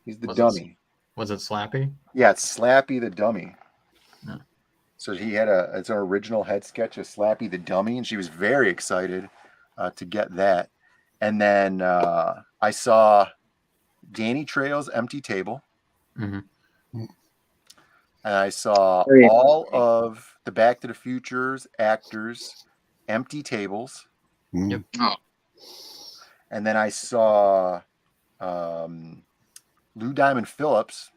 He's the dummy. Was it Slappy? Yeah, it's Slappy the dummy. Yeah. So he had it's an original head sketch of Slappy the dummy, and she was very excited to get that. And then I saw Danny Trejo's Empty Table. Mm-hmm. And I saw all of the Back to the Future's actors' empty tables. Yep. Oh. And then I saw Lou Diamond Phillips.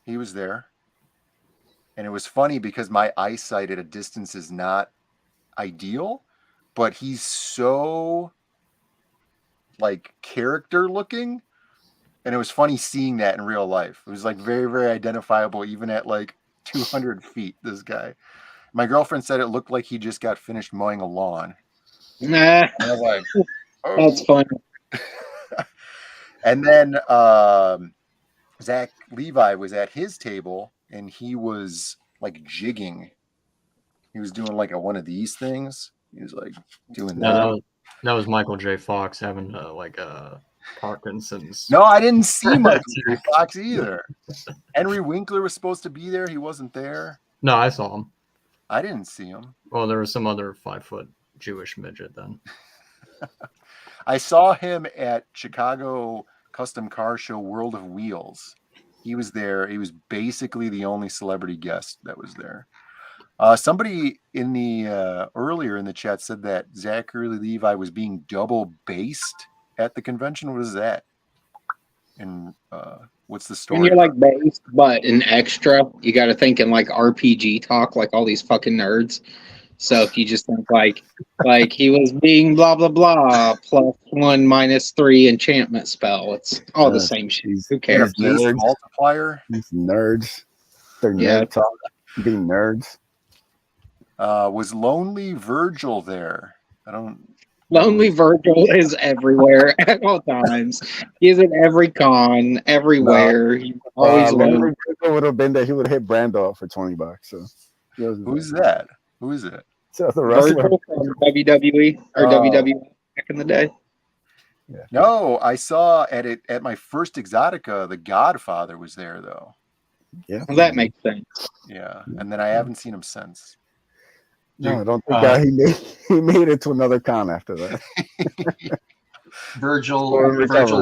He was there. And it was funny because my eyesight at a distance is not ideal, but he's so like character looking. And it was funny seeing that in real life. It was like very, very identifiable, even at like 200 feet, this guy. My girlfriend said it looked like he just got finished mowing a lawn. Nah. And I was like, oh. That's funny. And then Zach Levi was at his table and he was like jigging. He was doing like one of these things. He was like doing that. That was Michael J. Fox having Parkinson's. No, I didn't see Michael J. Fox either. Henry Winkler was supposed to be there. He wasn't there. No, I saw him. I didn't see him. Well, there was some other 5-foot Jewish midget then. I saw him at Chicago Custom Car Show World of Wheels. He was there. He was basically the only celebrity guest that was there. Somebody in the earlier in the chat said that Zachary Levi was being double based at the convention. What is that? And what's the story? When you're like base, but an extra, you got to think in like RPG talk, like all these fucking nerds. So if you just think like he was being blah blah blah +1 -3 enchantment spell, it's all the same shit. Who cares? Base multiplier. These nerds. They're Yeah. nerd talk. Being nerds. Was Lonely Virgil there? I don't. Lonely Virgil is everywhere at all times. He's at every con, everywhere. He's always Lonely learning. Virgil would have been that he would have hit Brando up for $20. So who's that? Who is it? So the wrestler Virgil from WWE or WWE back in the day. Yeah. No, I saw at my first Exotica, the Godfather was there though. Yeah, well, that makes sense. Yeah, and then I haven't seen him since. No, I don't think he made it to another con after that. Virgil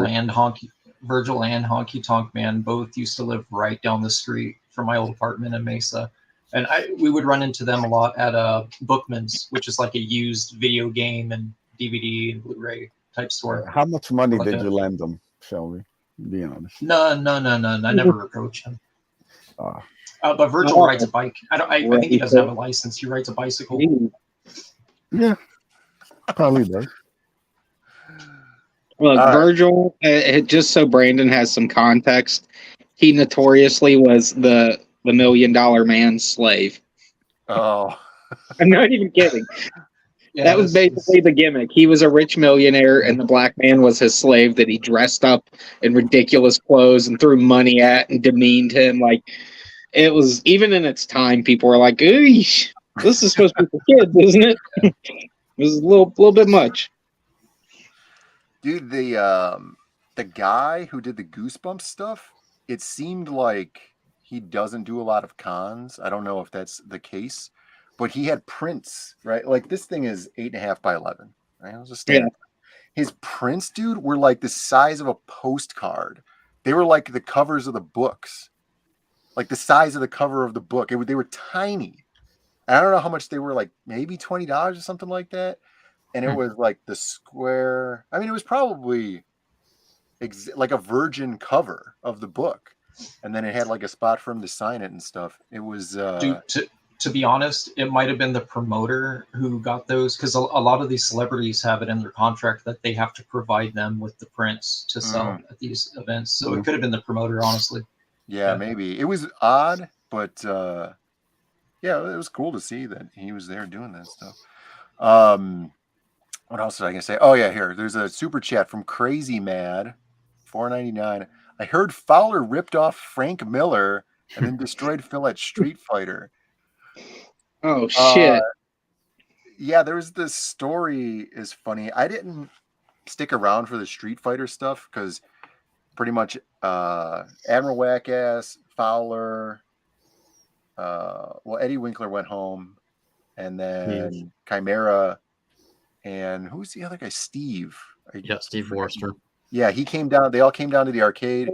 and Honky Tonk Man both used to live right down the street from my old apartment in Mesa, and we would run into them a lot at Bookman's, which is like a used video game and DVD and Blu-ray type store. How much money did you lend them, Shelby? Be honest. No. I never approached him. But Virgil rides a bike. I think he doesn't have a license. He rides a bicycle. Yeah, probably does. Look, Virgil, just so Brandon has some context, he notoriously was the $1 million man's slave. Oh. I'm not even kidding. Yeah, that was basically the gimmick. He was a rich millionaire, and the black man was his slave that he dressed up in ridiculous clothes and threw money at and demeaned him. Like, it was, even in its time, people were like, "Eesh, this is supposed to be for kids, isn't it?" It was a little bit much. Dude, the guy who did the Goosebumps stuff, it seemed like he doesn't do a lot of cons. I don't know if that's the case, but he had prints, right? Like this thing is 8.5 by 11, right? It was a standard. Yeah. His prints, dude, were like the size of a postcard. They were like the covers of the books, like the size of the cover of the book. They were tiny. I don't know how much they were, like maybe $20 or something like that. And it was like the square. I mean, it was probably like a virgin cover of the book. And then it had like a spot for him to sign it and stuff. It was. Dude, to be honest, it might have been the promoter who got those, because a lot of these celebrities have it in their contract that they have to provide them with the prints to sell at these events. So it could have been the promoter, honestly. Yeah, maybe. It was odd, but yeah, it was cool to see that he was there doing that stuff. What else was I gonna say? Oh yeah, here. There's a super chat from Crazy Mad, $4.99. I heard Fowler ripped off Frank Miller and then destroyed Phil at Street Fighter. Oh shit. Yeah, there was this story is funny. I didn't stick around for the Street Fighter stuff because pretty much Admiral Wackass, Fowler, well, Eddie Winkler went home, and then Chimera, and who's the other guy? Steve. Yeah, Steve Worcester. Yeah, he came down. They all came down to the arcade.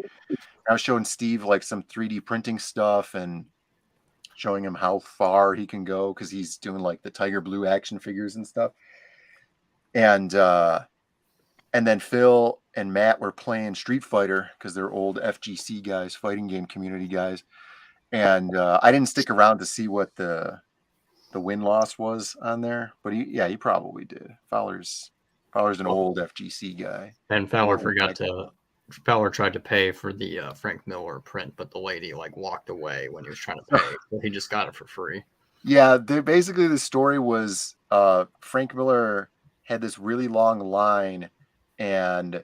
I was showing Steve like some 3D printing stuff and showing him how far he can go because he's doing like the Tiger Blue action figures and stuff. And then Phil and Matt were playing Street Fighter because they're old FGC guys, fighting game community guys. And I didn't stick around to see what the win-loss was on there, but he probably did. Fowler's an old FGC guy. And Fowler Fowler tried to pay for the Frank Miller print, but the lady like walked away when he was trying to pay. So he just got it for free. Yeah, basically the story was Frank Miller had this really long line, and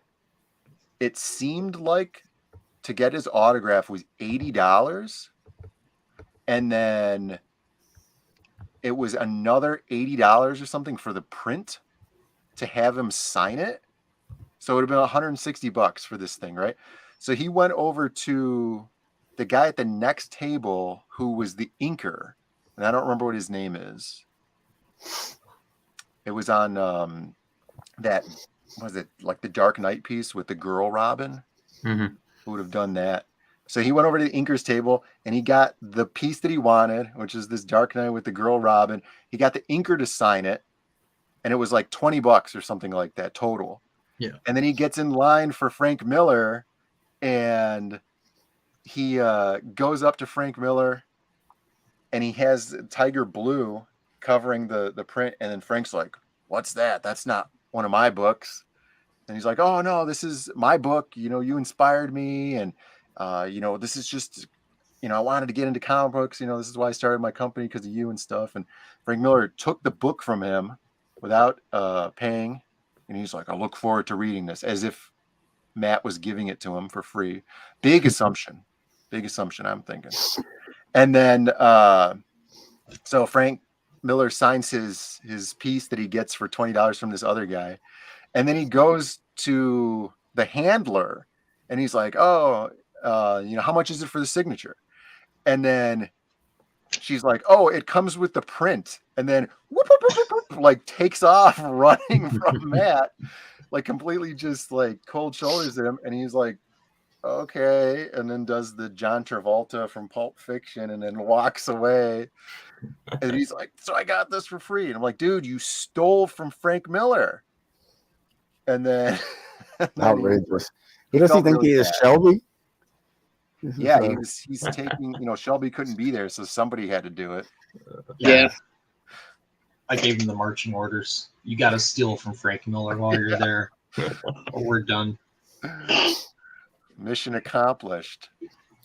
it seemed like to get his autograph was $80, and then it was another $80 or something for the print to have him sign it. So it would have been $160 for this thing, right? So he went over to the guy at the next table who was the inker, and I don't remember what his name is. It was on that, was it like the Dark Knight piece with the girl Robin? Mm-hmm. Who would have done that? So he went over to the inker's table and he got the piece that he wanted, which is this Dark Knight with the girl Robin. He got the inker to sign it, and it was like $20 or something like that total. Yeah. And then he gets in line for Frank Miller, and he goes up to Frank Miller, and he has Tiger Blue covering the print. And then Frank's like, "What's that? That's not one of my books." And he's like, "Oh no, this is my book. You know, you inspired me, and you know, this is just, you know, I wanted to get into comic books. You know, this is why I started my company, because of you and stuff." And Frank Miller took the book from him without paying, and he's like, "I look forward to reading this," as if Matt was giving it to him for free. Big assumption, I'm thinking. And then so Frank Miller signs his piece that he gets for $20 from this other guy. And then he goes to the handler and he's like, "Oh, you know, how much is it for the signature?" And then she's like, "Oh, it comes with the print." And then whoop, whoop, whoop, whoop, whoop, like takes off running from Matt, like completely just like cold shoulders him. And he's like, "Okay." And then does the John Travolta from Pulp Fiction and then walks away. And he's like, "So I got this for free." And I'm like, "Dude, you stole from Frank Miller." And then outrageous. Who does he think really he is, bad. Shelby? Yeah, he's taking, you know, Shelby couldn't be there, so somebody had to do it. Yeah. I gave him the marching orders. You got to steal from Frank Miller while you're there, or we're done. Mission accomplished.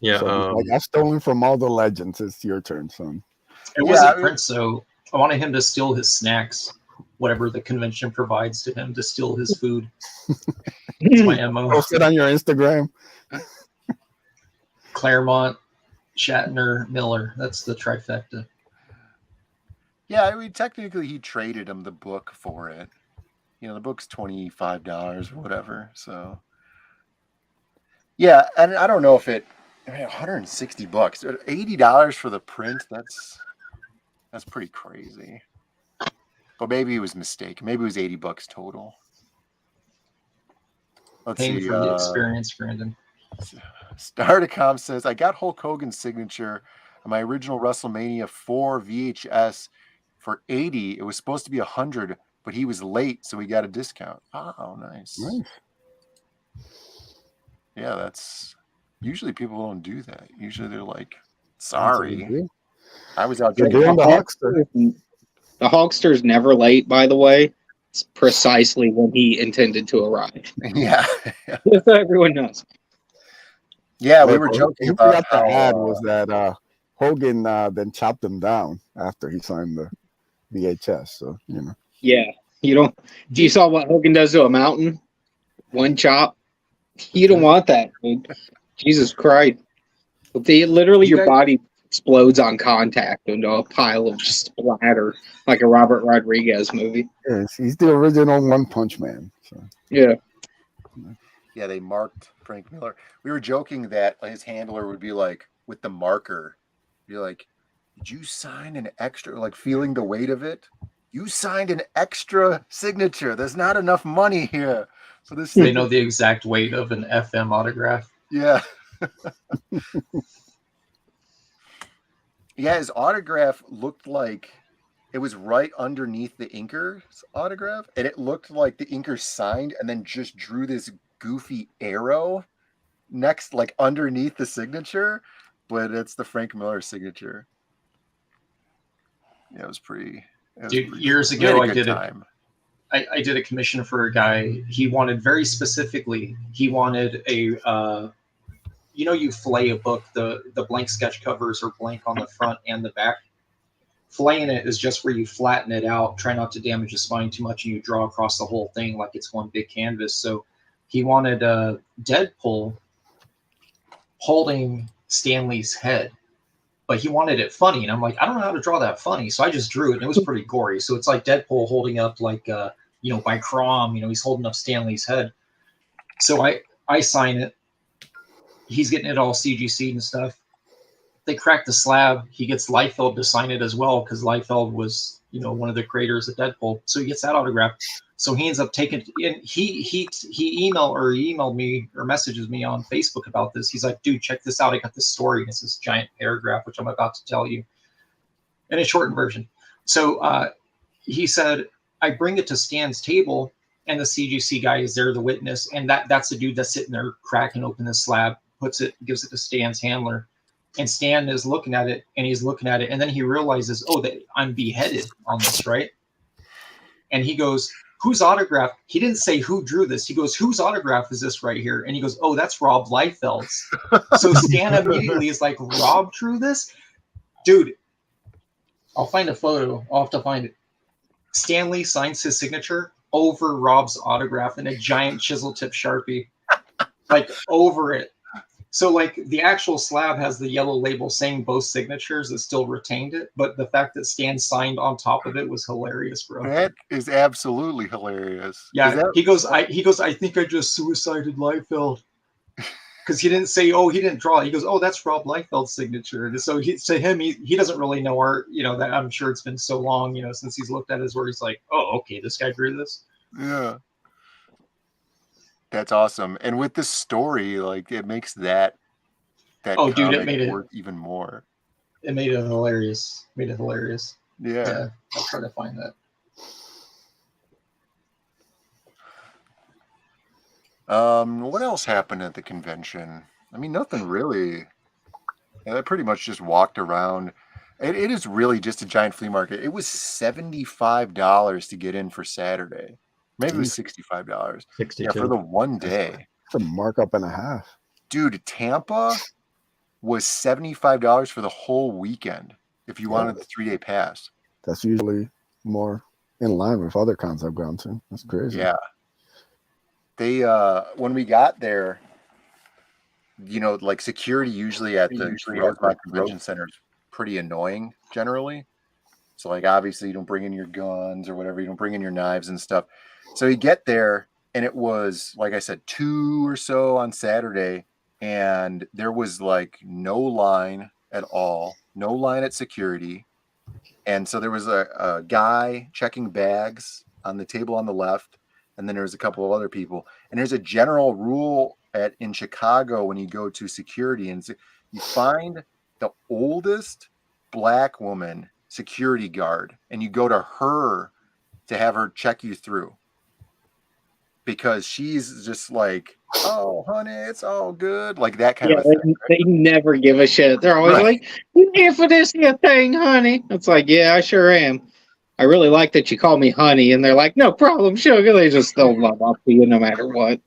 Yeah, So like, I've stolen from all the legends. It's your turn, son. It wasn't Prince, so I wanted him to steal his snacks, whatever the convention provides to him, to steal his food. That's my MO. Post it on your Instagram. Claremont, Shatner, Miller. That's the trifecta. Yeah, I mean, technically he traded him the book for it. You know, the book's $25 or whatever. So yeah, and I don't know if it, I mean, $160, $80 for the print. That's pretty crazy. But maybe he was mistaken. Maybe it was $80 total. Let's Paying see. for the experience, Brandon. Starticom says, "I got Hulk Hogan's signature on my original WrestleMania 4 VHS for $80. It was supposed to be $100, but he was late, so we got a discount." Oh, nice. Yeah, that's usually people don't do that. Usually they're like, "Sorry, I was out The drinking." Hulkster's never late, by the way. It's precisely when he intended to arrive. Yeah. Just so everyone knows. Yeah, we were joking about the how ad was that Hogan then chopped him down after he signed the VHS. So, you know. Yeah. You saw what Hogan does to a mountain? One chop. You don't want that, dude. Jesus Christ. Your body explodes on contact into a pile of just splatter, like a Robert Rodriguez movie. Yes, he's the original One Punch Man. So. Yeah. Yeah, they marked Frank Miller. We were joking that his handler would be like, with the marker, be like, "Did you sign an extra?" Like feeling the weight of it. "You signed an extra signature. There's not enough money here for this." They know the exact weight of an FM autograph. Yeah. Yeah, his autograph looked like it was right underneath the inker's autograph, and it looked like the inker signed and then just drew this goofy arrow next, like underneath the signature, but it's the Frank Miller signature. Yeah, it was pretty. Dude, years ago, I did a commission for a guy. He wanted very specifically. He wanted a. You fillet a book. The blank sketch covers are blank on the front and the back. Filleting it is just where you flatten it out, try not to damage the spine too much, and you draw across the whole thing like it's one big canvas. So he wanted Deadpool holding Stanley's head, but he wanted it funny. And I'm like, I don't know how to draw that funny. So I just drew it, and it was pretty gory. So it's like Deadpool holding up, like, by Crom, he's holding up Stanley's head. So I sign it. He's getting it all CGC'd and stuff. They crack the slab. He gets Liefeld to sign it as well, because Liefeld was, one of the creators of Deadpool. So he gets that autograph. So he ends up taking, and he emailed me or messages me on Facebook about this. He's like, dude, check this out. I got this story. And it's this giant paragraph, which I'm about to tell you in a shortened version. So he said, I bring it to Stan's table, and the CGC guy is there, the witness, and that's the dude that's sitting there cracking open the slab, gives it to Stan's handler, and Stan is looking at it, and he's looking at it, and then he realizes, oh, that I'm beheaded on this, right? And he goes, whose autograph? He didn't say who drew this. He goes, whose autograph is this right here? And he goes, oh, that's Rob Liefeld's. So Stan immediately is like, Rob drew this? Dude, I'll find a photo. I'll have to find it. Stanley signs his signature over Rob's autograph in a giant chisel tip Sharpie, like over it. So like the actual slab has the yellow label saying both signatures. It still retained it, but the fact that Stan signed on top of it was hilarious, bro. That is absolutely hilarious. Yeah, he goes, I think I just suicided Liefeld. Because he didn't say, oh, he didn't draw it. He goes, oh, that's Rob Liefeld's signature. And so to him, he doesn't really know art, that I'm sure it's been so long, since he's looked at his where he's like, oh, okay, this guy drew this. Yeah. That's awesome. And with this story, like it makes that oh, dude, it made it work even more. It made it hilarious. Yeah. I'll try to find that. What else happened at the convention? I mean, nothing really. I pretty much just walked around. It is really just a giant flea market. It was $75 to get in for Saturday. Maybe it was $65. Yeah, for the one day. It's a markup and a half. Dude, Tampa was $75 for the whole weekend if you wanted the 3-day pass. That's usually more in line with other cons I've gone to. That's crazy. Yeah. They when we got there, like security usually at the Rosemont Convention Center is pretty annoying generally. So like obviously you don't bring in your guns or whatever, you don't bring in your knives and stuff. So you get there and it was, like I said, 2 or so on Saturday, and there was like no line at all, no line at security. And so there was a guy checking bags on the table on the left, and then there was a couple of other people. And there's a general rule in Chicago when you go to security, and you find the oldest black woman security guard, and you go to her to have her check you through. Because she's just like, oh, honey, it's all good. Like that kind of thing. They never give a shit. They're always like, you here for this here thing, honey? It's like, yeah, I sure am. I really like that you call me honey. And they're like, no problem, sugar. They just don't love up to you no matter what.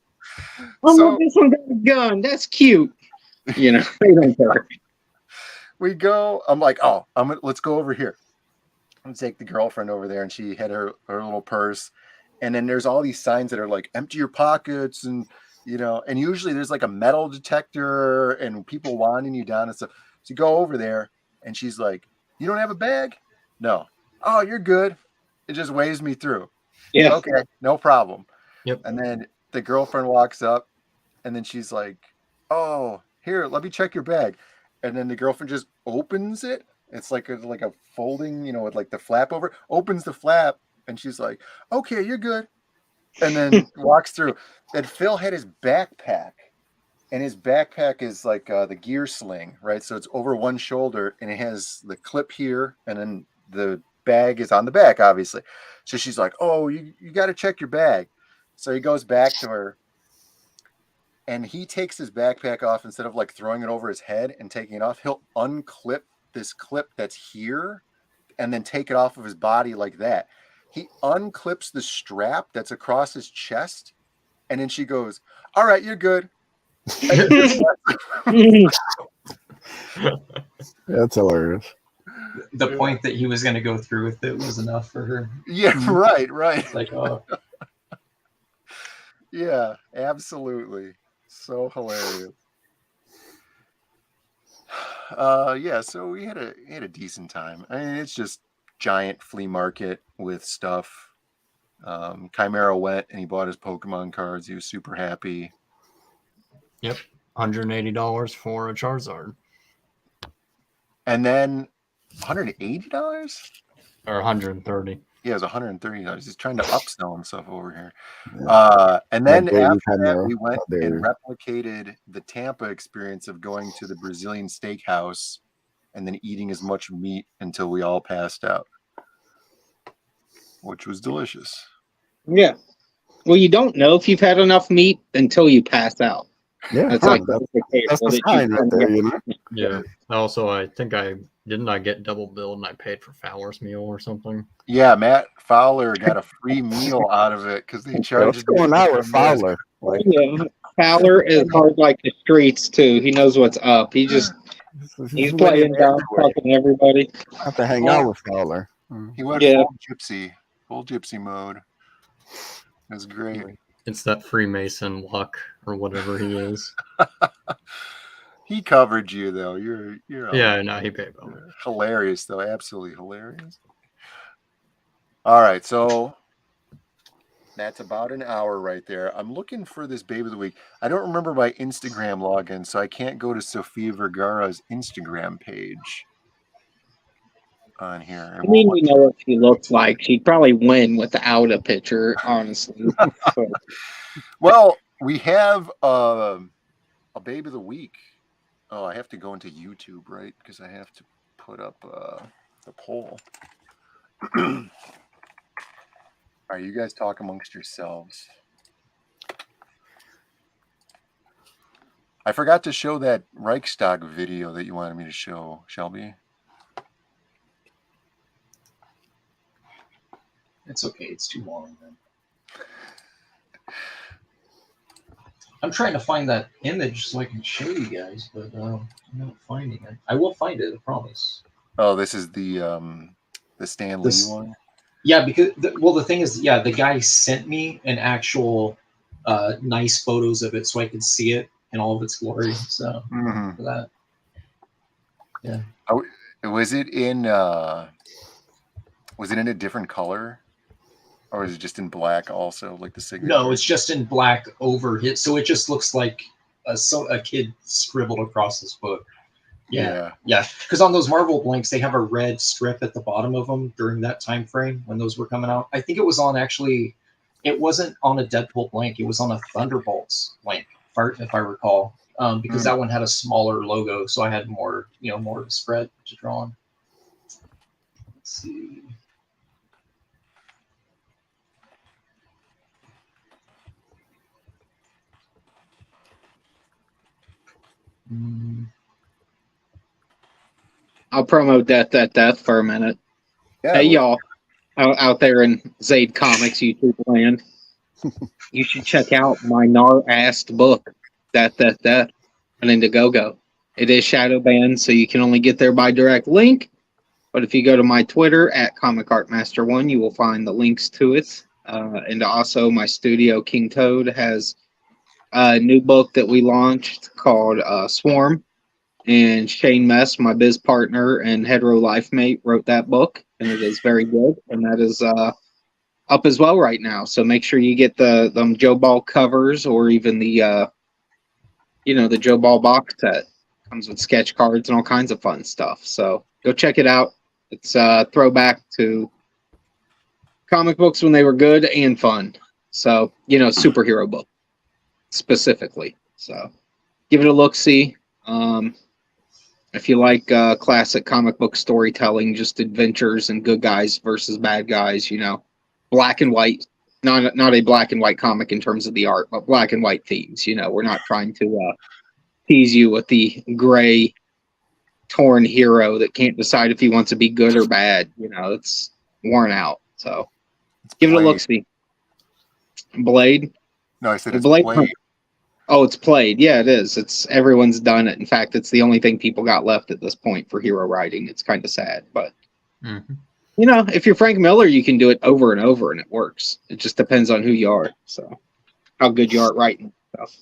Oh, look, this one got a gun. That's cute. They don't care. We go, I'm like, oh, let's go over here. I'm going to take the girlfriend over there, and she had her little purse. And then there's all these signs that are like, empty your pockets, and and usually there's like a metal detector and people wanding you down and stuff. So you go over there, and she's like, you don't have a bag? No. Oh, you're good. It just waves me through. Yeah. Okay, no problem. Yep. And then the girlfriend walks up, and then she's like, oh, here, let me check your bag. And then the girlfriend just opens it. It's like a folding, with like the flap over it. Opens the flap. And she's like, okay, you're good. And then walks through. And Phil had his backpack. And his backpack is like the gear sling, right? So it's over one shoulder, and it has the clip here. And then the bag is on the back, obviously. So she's like, oh, you got to check your bag. So he goes back to her. And he takes his backpack off. Instead of like throwing it over his head and taking it off, he'll unclip this clip that's here and then take it off of his body like that. He unclips the strap that's across his chest, and then she goes, all right, you're good. That's hilarious. The point that he was going to go through with it was enough for her. Yeah, right. Like, oh. Yeah, absolutely. So hilarious. Yeah, so we had a decent time. I mean, it's just giant flea market with stuff. Chimera went and he bought his Pokemon cards. He was super happy. Yep, $180 for a Charizard. And then $180 or $130. He has $130. He's trying to upsell himself over here. And then after that, we went and replicated the Tampa experience of going to the Brazilian steakhouse and then eating as much meat until we all passed out, which was delicious. Yeah. Well, you don't know if you've had enough meat until you pass out. Yeah, that's like that's the sign right there, you know? Yeah. Also, I think I get double billed and I paid for Fowler's meal or something. Yeah, Matt Fowler got a free meal out of it because they charged. What's going on with Fowler? Like, yeah, Fowler is hard like the streets too. He knows what's up. He's playing down, fucking everybody. I have to hang out with Fowler. He went full gypsy mode. That's great. It's that Freemason luck or whatever he is. He covered you though. You're yeah, no, he paid well. Hilarious though, absolutely hilarious. All right, so that's about an hour right there. I'm looking for this babe of the week. I don't remember my Instagram login, so I can't go to Sofia Vergara's Instagram page on here. I mean, we know what she looks like. She'd probably win without a picture, honestly. So. Well, we have a babe of the week. Oh, I have to go into YouTube, right? Because I have to put up the poll. All right, you guys talk amongst yourselves. I forgot to show that Reichstag video that you wanted me to show, Shelby. It's okay. It's too long, then. I'm trying to find that image so I can show you guys, but I'm not finding it. I will find it, I promise. Oh, this is the Stan Lee one? Yeah, because, the thing is, yeah, the guy sent me an actual nice photos of it so I could see it in all of its glory. So, for that. Yeah. Oh, was it in a different color? Or is it just in black also, like the signature? No, it's just in black over it. So it just looks like a kid scribbled across his book. Yeah. Because on those Marvel blanks, they have a red strip at the bottom of them during that time frame when those were coming out. I think it was on it wasn't on a Deadpool blank. It was on a Thunderbolts blank, if I recall, because that one had a smaller logo. So I had more of a spread to draw on. Let's see. I'll promote Death for a minute. Yeah, hey, y'all out there in Zaid Comics YouTube land, you should check out my gnar-assed book, Death, an Indiegogo. It is shadow banned, so you can only get there by direct link. But if you go to my Twitter at ComicArtMaster1, you will find the links to it. And also, my studio King Toad has a new book that we launched called Swarm, and Shane Mess, my biz partner and hetero life mate, wrote that book, and it is very good, and that is up as well right now. So make sure you get the Joe Ball covers, or even the the Joe Ball box set. Comes with sketch cards and all kinds of fun stuff. So go check it out. It's a throwback to comic books when they were good and fun. So superhero book specifically. So give it a look-see. If you like classic comic book storytelling, just adventures and good guys versus bad guys, black and white, not a black and white comic in terms of the art, but black and white themes. We're not trying to tease you with the gray, torn hero that can't decide if he wants to be good or bad. It's worn out. So give it a look-see. Blade? No, I said it's Blade. Oh, it's played. Yeah, it is. Everyone's done it. In fact, it's the only thing people got left at this point for hero writing. It's kind of sad, but if you're Frank Miller, you can do it over and over, and it works. It just depends on who you are. So, how good you are at writing stuff.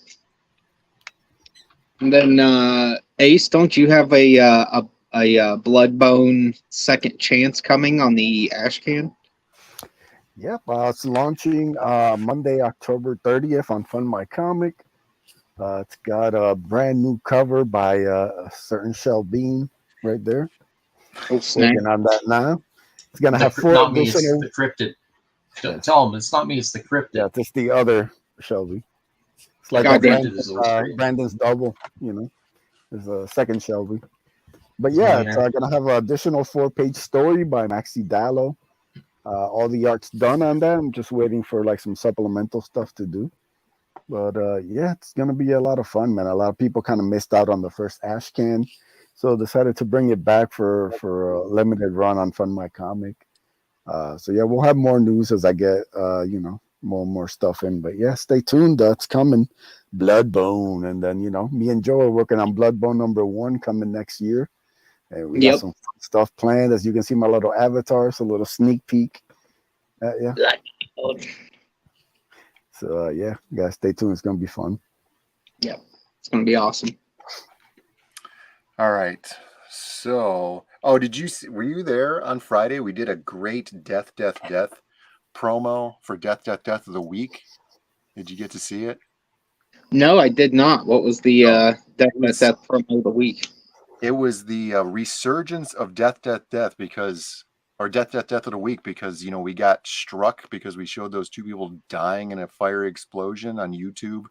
And then Ace, don't you have a Bloodbone Second Chance coming on the Ashcan? Yep, it's launching Monday, October 30th on Fund My Comic. It's got a brand new cover by a certain Shell Bean right there. Oh, snap. Working on that now. It's gonna have 4 Not me, it's additional. the cryptid. Yes. Tell them it's not me, it's the cryptid. Yeah, it's the other Shelby. It's like God damn. Brandon's double. You know, there's a second Shelby. But Yeah, yeah, yeah. it's gonna have an additional 4-page story by Maxi Dallo. All the art's done on that. I'm just waiting for like some supplemental stuff to do. But yeah, it's gonna be a lot of fun, man. A lot of people kind of missed out on the first Ashcan, so decided to bring it back for a limited run on Fun My Comic. So yeah, we'll have more news as I get you know, more and more stuff in. But yeah, stay tuned. That's coming. Bloodbone, and then you know, me and Joe are working on Bloodbone #1 coming next year, and we got some fun stuff planned. As you can see, my little avatars, a little sneak peek. Yeah. So yeah, guys, stay tuned. It's gonna be fun. Yep, it's gonna be awesome. All right. So, did you were you there on Friday? We did a great death promo for Death of the Week. Did you get to see it? No, I did not. What was the death promo of the week? It was the resurgence of Death because, or Death of the Week, because, you know, we got struck because we showed those 2 people dying in a fire explosion on YouTube.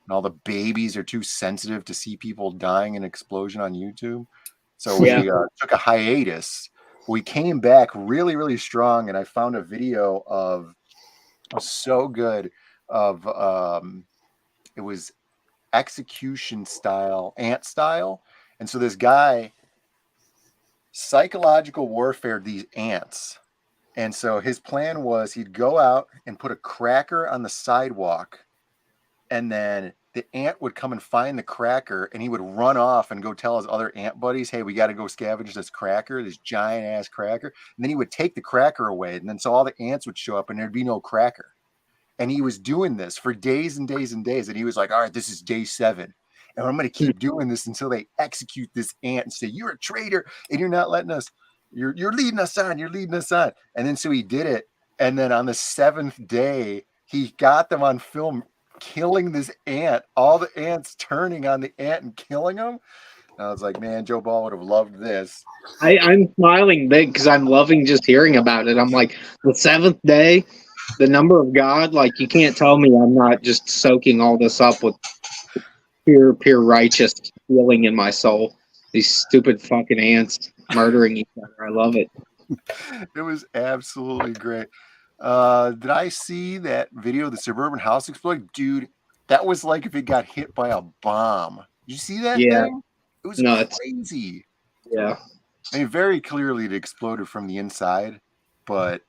And all the babies are too sensitive to see people dying in an explosion on YouTube. So we took a hiatus. We came back really, really strong. And I found a video of, it was so good, of, it was execution style, ant style. And so this guy psychological warfare these ants. And so his plan was he'd go out and put a cracker on the sidewalk, and then the ant would come and find the cracker, and he would run off and go tell his other ant buddies, hey, we got to go scavenge this cracker, this giant ass cracker. And then he would take the cracker away. And then so all the ants would show up and there'd be no cracker. And he was doing this for days and days and days. And he was like, all right, this is day 7. And I'm going to keep doing this until they execute this ant and say, you're a traitor and you're not letting us, you're leading us on. You're leading us on. And then so he did it. And then on the 7th day, he got them on film killing this ant, all the ants turning on the ant and killing him. And I was like, man, Joe Ball would have loved this. I'm smiling big because I'm loving just hearing about it. I'm like, the 7th day, the number of God, like, you can't tell me I'm not just soaking all this up with pure righteous feeling in my soul. These stupid fucking ants murdering each other. I love it. It was absolutely great. Did I see that video of the suburban house explode? Dude, that was like if it got hit by a bomb. Did you see that thing? It was crazy. Yeah. I mean, very clearly it exploded from the inside, but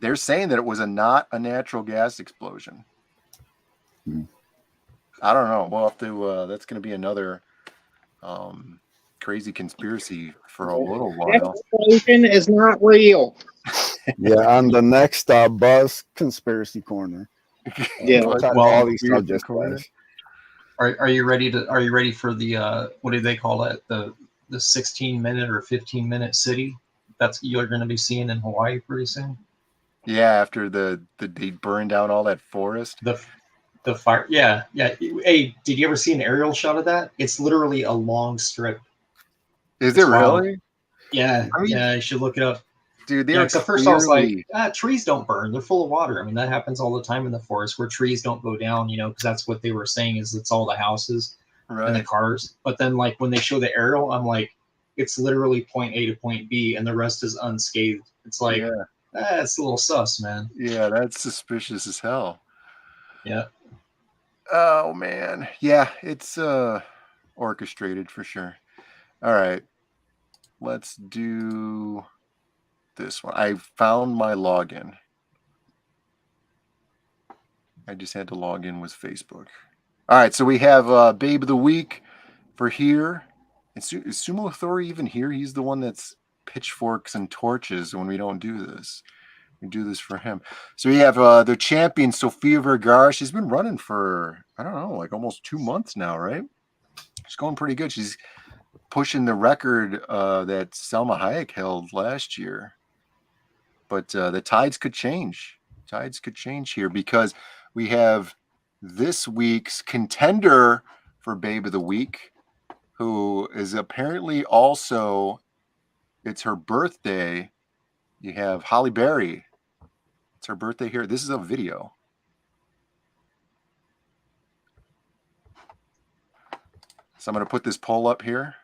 they're saying that it was not a natural gas explosion. I don't know. We'll have to, that's going to be another crazy conspiracy for a little while. Explosion is not real. Yeah, on the next Buzz Conspiracy Corner. Yeah, well, these subjects. Are you ready to? Are you ready for the what do they call it? The 16-minute or 15-minute city that's you're going to be seeing in Hawaii pretty soon. Yeah, after they burned down all that forest. The fire. Yeah. Hey, did you ever see an aerial shot of that? It's literally a long strip. Is it really? Yeah. I mean, yeah, you should look it up. Dude, at first I was like, trees don't burn. They're full of water. I mean, that happens all the time in the forest where trees don't go down, you know, because that's what they were saying is it's all the houses and the cars. But then, like, when they show the aerial, I'm like, it's literally point A to point B, and the rest is unscathed. It's like, it's a little sus, man. Yeah, that's suspicious as hell. Yeah. Oh, man. Yeah, it's orchestrated for sure. All right. Let's do this one. I found my login. I just had to log in with Facebook. All right, so we have Babe of the Week for here. Is Sumo Thori even here? He's the one that's pitchforks and torches when we don't do this. We do this for him. So we have the champion, Sofia Vergara. She's been running for, I don't know, like almost 2 months now, right? She's going pretty good. She's pushing the record that Selma Hayek held last year. But the tides could change. Tides could change here because we have this week's contender for Babe of the Week, who is apparently also, it's her birthday You have Holly Berry. It's her birthday here. This is a video. So I'm going to put this poll up here.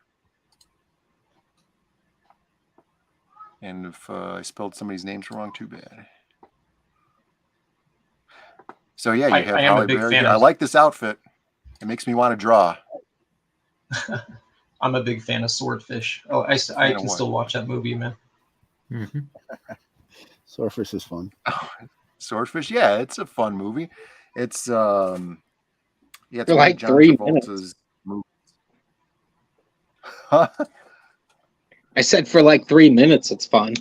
And if I spelled somebody's names wrong, too bad. So yeah, you have Holly Berry. I like this outfit. It makes me want to draw. I'm a big fan of Swordfish. Oh, I can still watch that movie, man. Mm-hmm. Swordfish is fun. Oh, Swordfish, yeah, it's a fun movie. It's yeah, it's like John 3 Travolta's movie. I said for like 3 minutes, it's fun.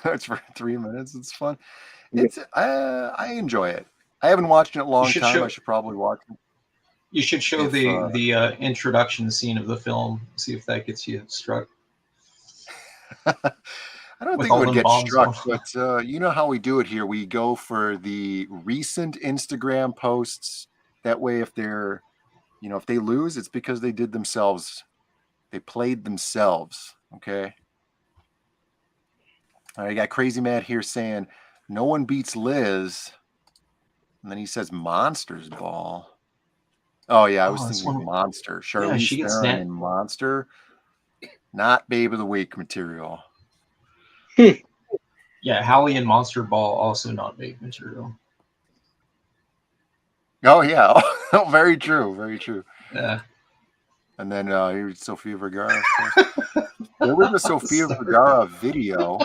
It's for 3 minutes. It's fun. It's I enjoy it. I haven't watched it in a long time. I should probably watch it. You should show the introduction scene of the film. See if that gets you struck. I don't think it would get struck, but you know how we do it here. We go for the recent Instagram posts. That way, if they're, if they lose, it's because they did themselves. They played themselves. Okay. All right, I got Crazy Matt here saying no one beats Liz, and then he says Monsters Ball. Oh yeah, I was thinking Monster. Charlize Theron in Monster, not Babe of the Week material. Yeah, Hallie and Monster Ball also not Babe material. Oh yeah, oh, very true, very true. Yeah. And then here's Sofia Vergara. There was a Sofia Vergara video.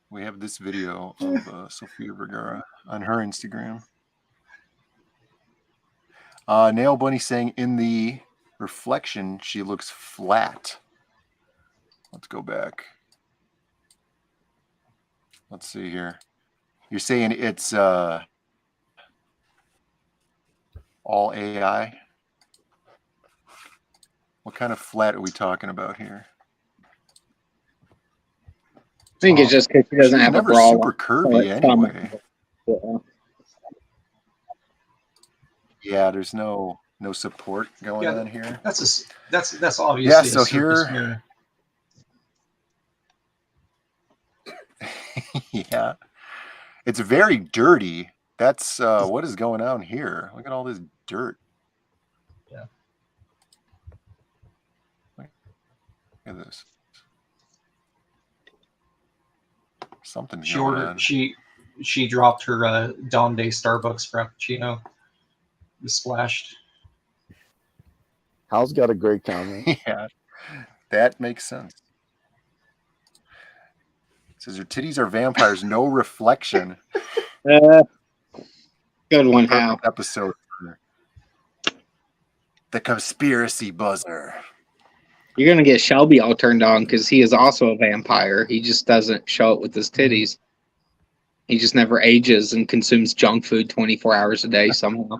We have this video of Sofia Vergara on her Instagram. Nail Bunny saying in the reflection she looks flat. Let's go back. Let's see here. You're saying it's all AI? What kind of flat are we talking about here? I think it's just because she doesn't have a bra. Super curvy anyway. Yeah, there's no support going on here. That's obviously yeah. So here, yeah, it's very dirty. That's what is going on here. Look at all this dirt. Yeah. Look at this. Something. She dropped her Donde Starbucks Frappuccino. Splashed. Hal's got a great comment. Yeah, that makes sense. It says her titties are vampires, no reflection. Good one, Hal. Episode. The conspiracy buzzer. You're gonna get Shelby all turned on because he is also a vampire. He just doesn't show it with his titties. He just never ages and consumes junk food 24 hours a day somehow.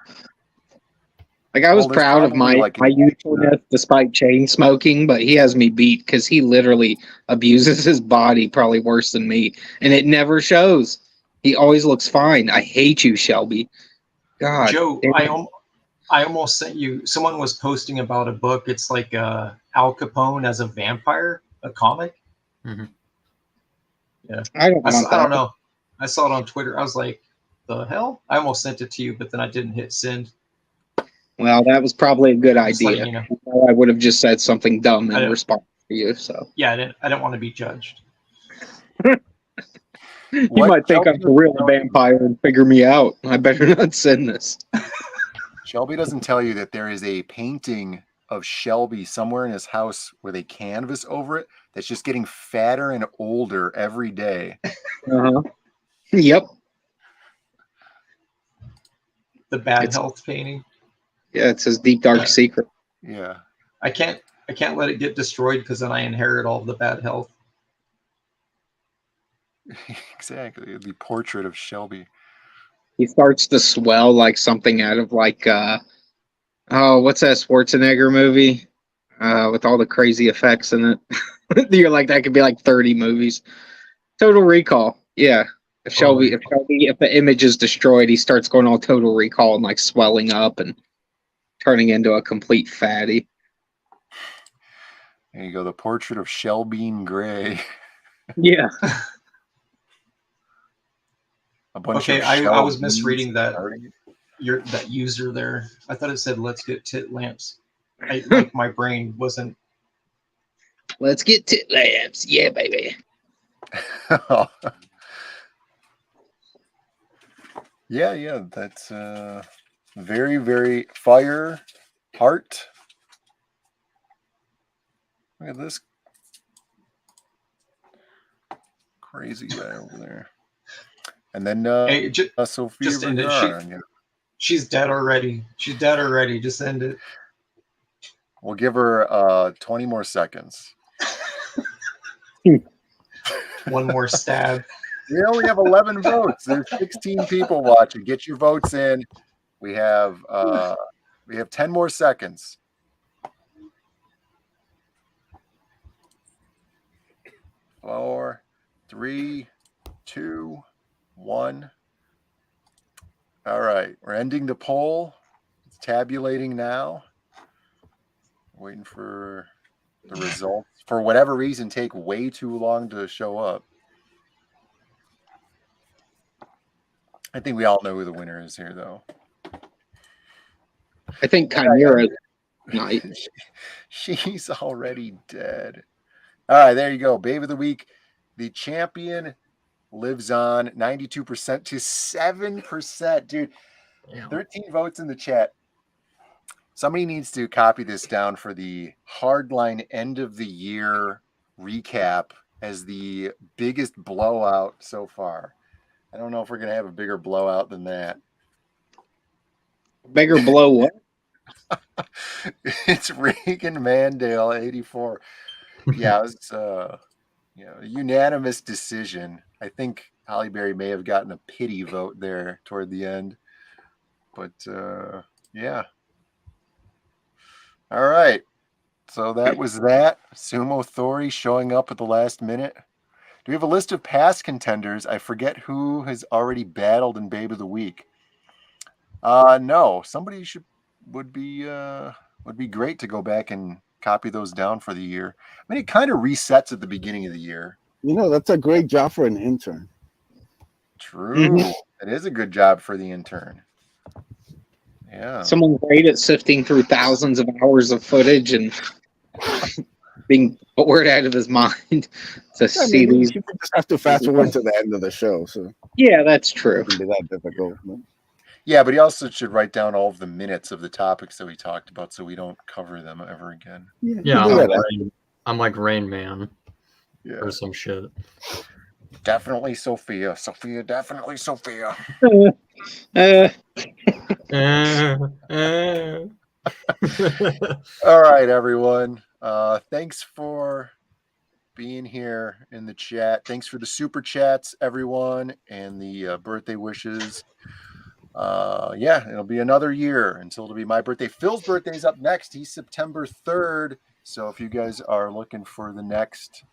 Like I was proud of my youthfulness despite chain smoking, but he has me beat because he literally abuses his body probably worse than me, and it never shows. He always looks fine. I hate you, Shelby. God, Joe, I almost sent you. Someone was posting about a book. It's like Al Capone as a vampire, a comic. Mm-hmm. Yeah, I don't know. I saw it on Twitter. I was like, "The hell!" I almost sent it to you, but then I didn't hit send. Well, that was probably a good idea. You know. I would have just said something dumb in response to you. So yeah, I didn't want to be judged. You might think I'm a real vampire and figure me out. I better not send this. Shelby doesn't tell you that there is a painting of Shelby somewhere in his house with a canvas over it that's just getting fatter and older every day. Uh-huh. Yep. The bad health painting. Yeah, it says Deep Dark Secret. Yeah. I can't let it get destroyed because then I inherit all of the bad health. Exactly. The portrait of Shelby. He starts to swell like something out of like what's that Schwarzenegger movie? With all the crazy effects in it. You're like that could be like 30 movies. Total Recall. Yeah. If the image is destroyed, he starts going all Total Recall and like swelling up and turning into a complete fatty. There you go. The portrait of Shelbean Gray. Yeah. A bunch Okay, of I was Shelbeans misreading that starting. that user there. I thought it said "Let's get tit lamps." Like my brain wasn't. Let's get tit lamps. Yeah, baby. Yeah. That's very, very fire heart. Look at this crazy guy over there. And then Hey, Sophia just end it. Vergara. She's dead already. She's dead already. Just end it. We'll give her 20 more seconds. One more stab. We only have 11 votes. There's 16 people watching. Get your votes in. We have 10 more seconds. 4, 3, 2, 1. All right, we're ending the poll. It's tabulating now. Waiting for the results. For whatever reason, take way too long to show up. I think we all know who the winner is here, though. I think Chimera. She's already dead. All right, there you go. Babe of the week. The champion lives on 92% to 7%. Dude, 13 votes in the chat. Somebody needs to copy this down for the Hardline end of the year recap as the biggest blowout so far. I don't know if we're going to have a bigger blowout than that. Bigger blow what? It's Reagan Mandale, 84. Yeah, it was a unanimous decision. I think Holly Berry may have gotten a pity vote there toward the end. But, yeah. All right. So that was that. Sumo Thori showing up at the last minute. Do we have a list of past contenders? I forget who has already battled in Babe of the Week. No. Somebody would be great to go back and copy those down for the year. I mean, it kind of resets at the beginning of the year. That's a great job for an intern. True. It is a good job for the intern. Yeah. Someone great at sifting through thousands of hours of footage and being bored out of his mind to see these. You just have to fast forward to the end of the show. So yeah, that's true. It wouldn't be that difficult. Yeah, but he also should write down all of the minutes of the topics that we talked about so we don't cover them ever again. Yeah, I'm like Rain Man. Yeah. Or some shit. Definitely Sophia. Sophia, definitely Sophia. All right, everyone. Thanks for being here in the chat. Thanks for the super chats, everyone, and the birthday wishes. Yeah, it'll be another year until it'll be my birthday. Phil's birthday's up next. He's September 3rd. So if you guys are looking for the next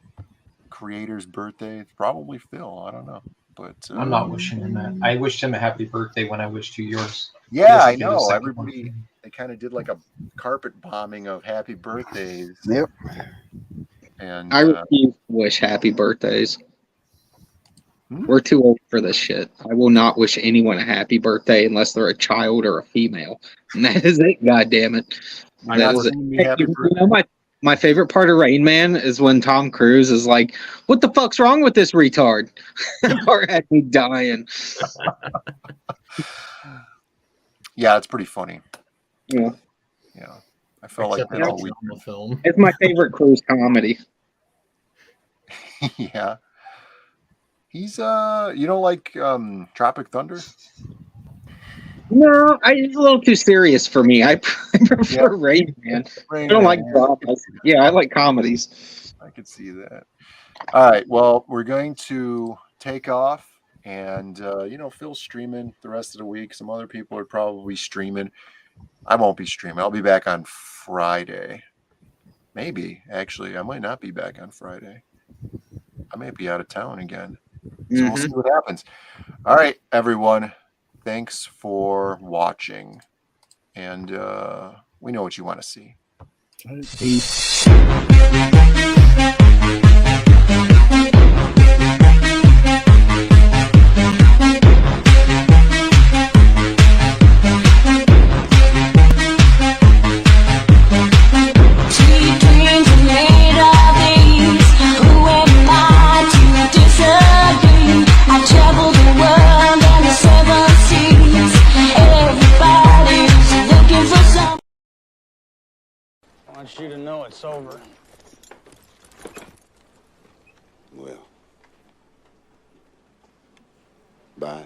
creator's birthday, it's probably Phil. I don't know. But I'm not wishing him that. I wished him a happy birthday when I wished you yours. Yeah, I know. Everybody, they kind of did like a carpet bombing of happy birthdays. Yep. And I refuse to wish happy birthdays. We're too old for this shit. I will not wish anyone a happy birthday unless they're a child or a female. And that is it, God damn it. That is it. My favorite part of Rain Man is when Tom Cruise is like, "What the fuck's wrong with this retard?" Or had me dying. Yeah, it's pretty funny. Yeah. Yeah. I felt like that all week. Film. It's my favorite Cruise comedy. Yeah. He's you don't like Tropic Thunder? No, it's a little too serious for me. I prefer Rain Man. I don't like dramas. Yeah, I like comedies. I could see that. All right, well, we're going to take off, and Phil's streaming the rest of the week. Some other people are probably streaming. I won't be streaming. I'll be back on Friday. Maybe, actually. I might not be back on Friday. I may be out of town again. So we'll see what happens. All right, everyone. Thanks for watching. And we know what you want to see. Peace. want you to know it's over. Well. Bye.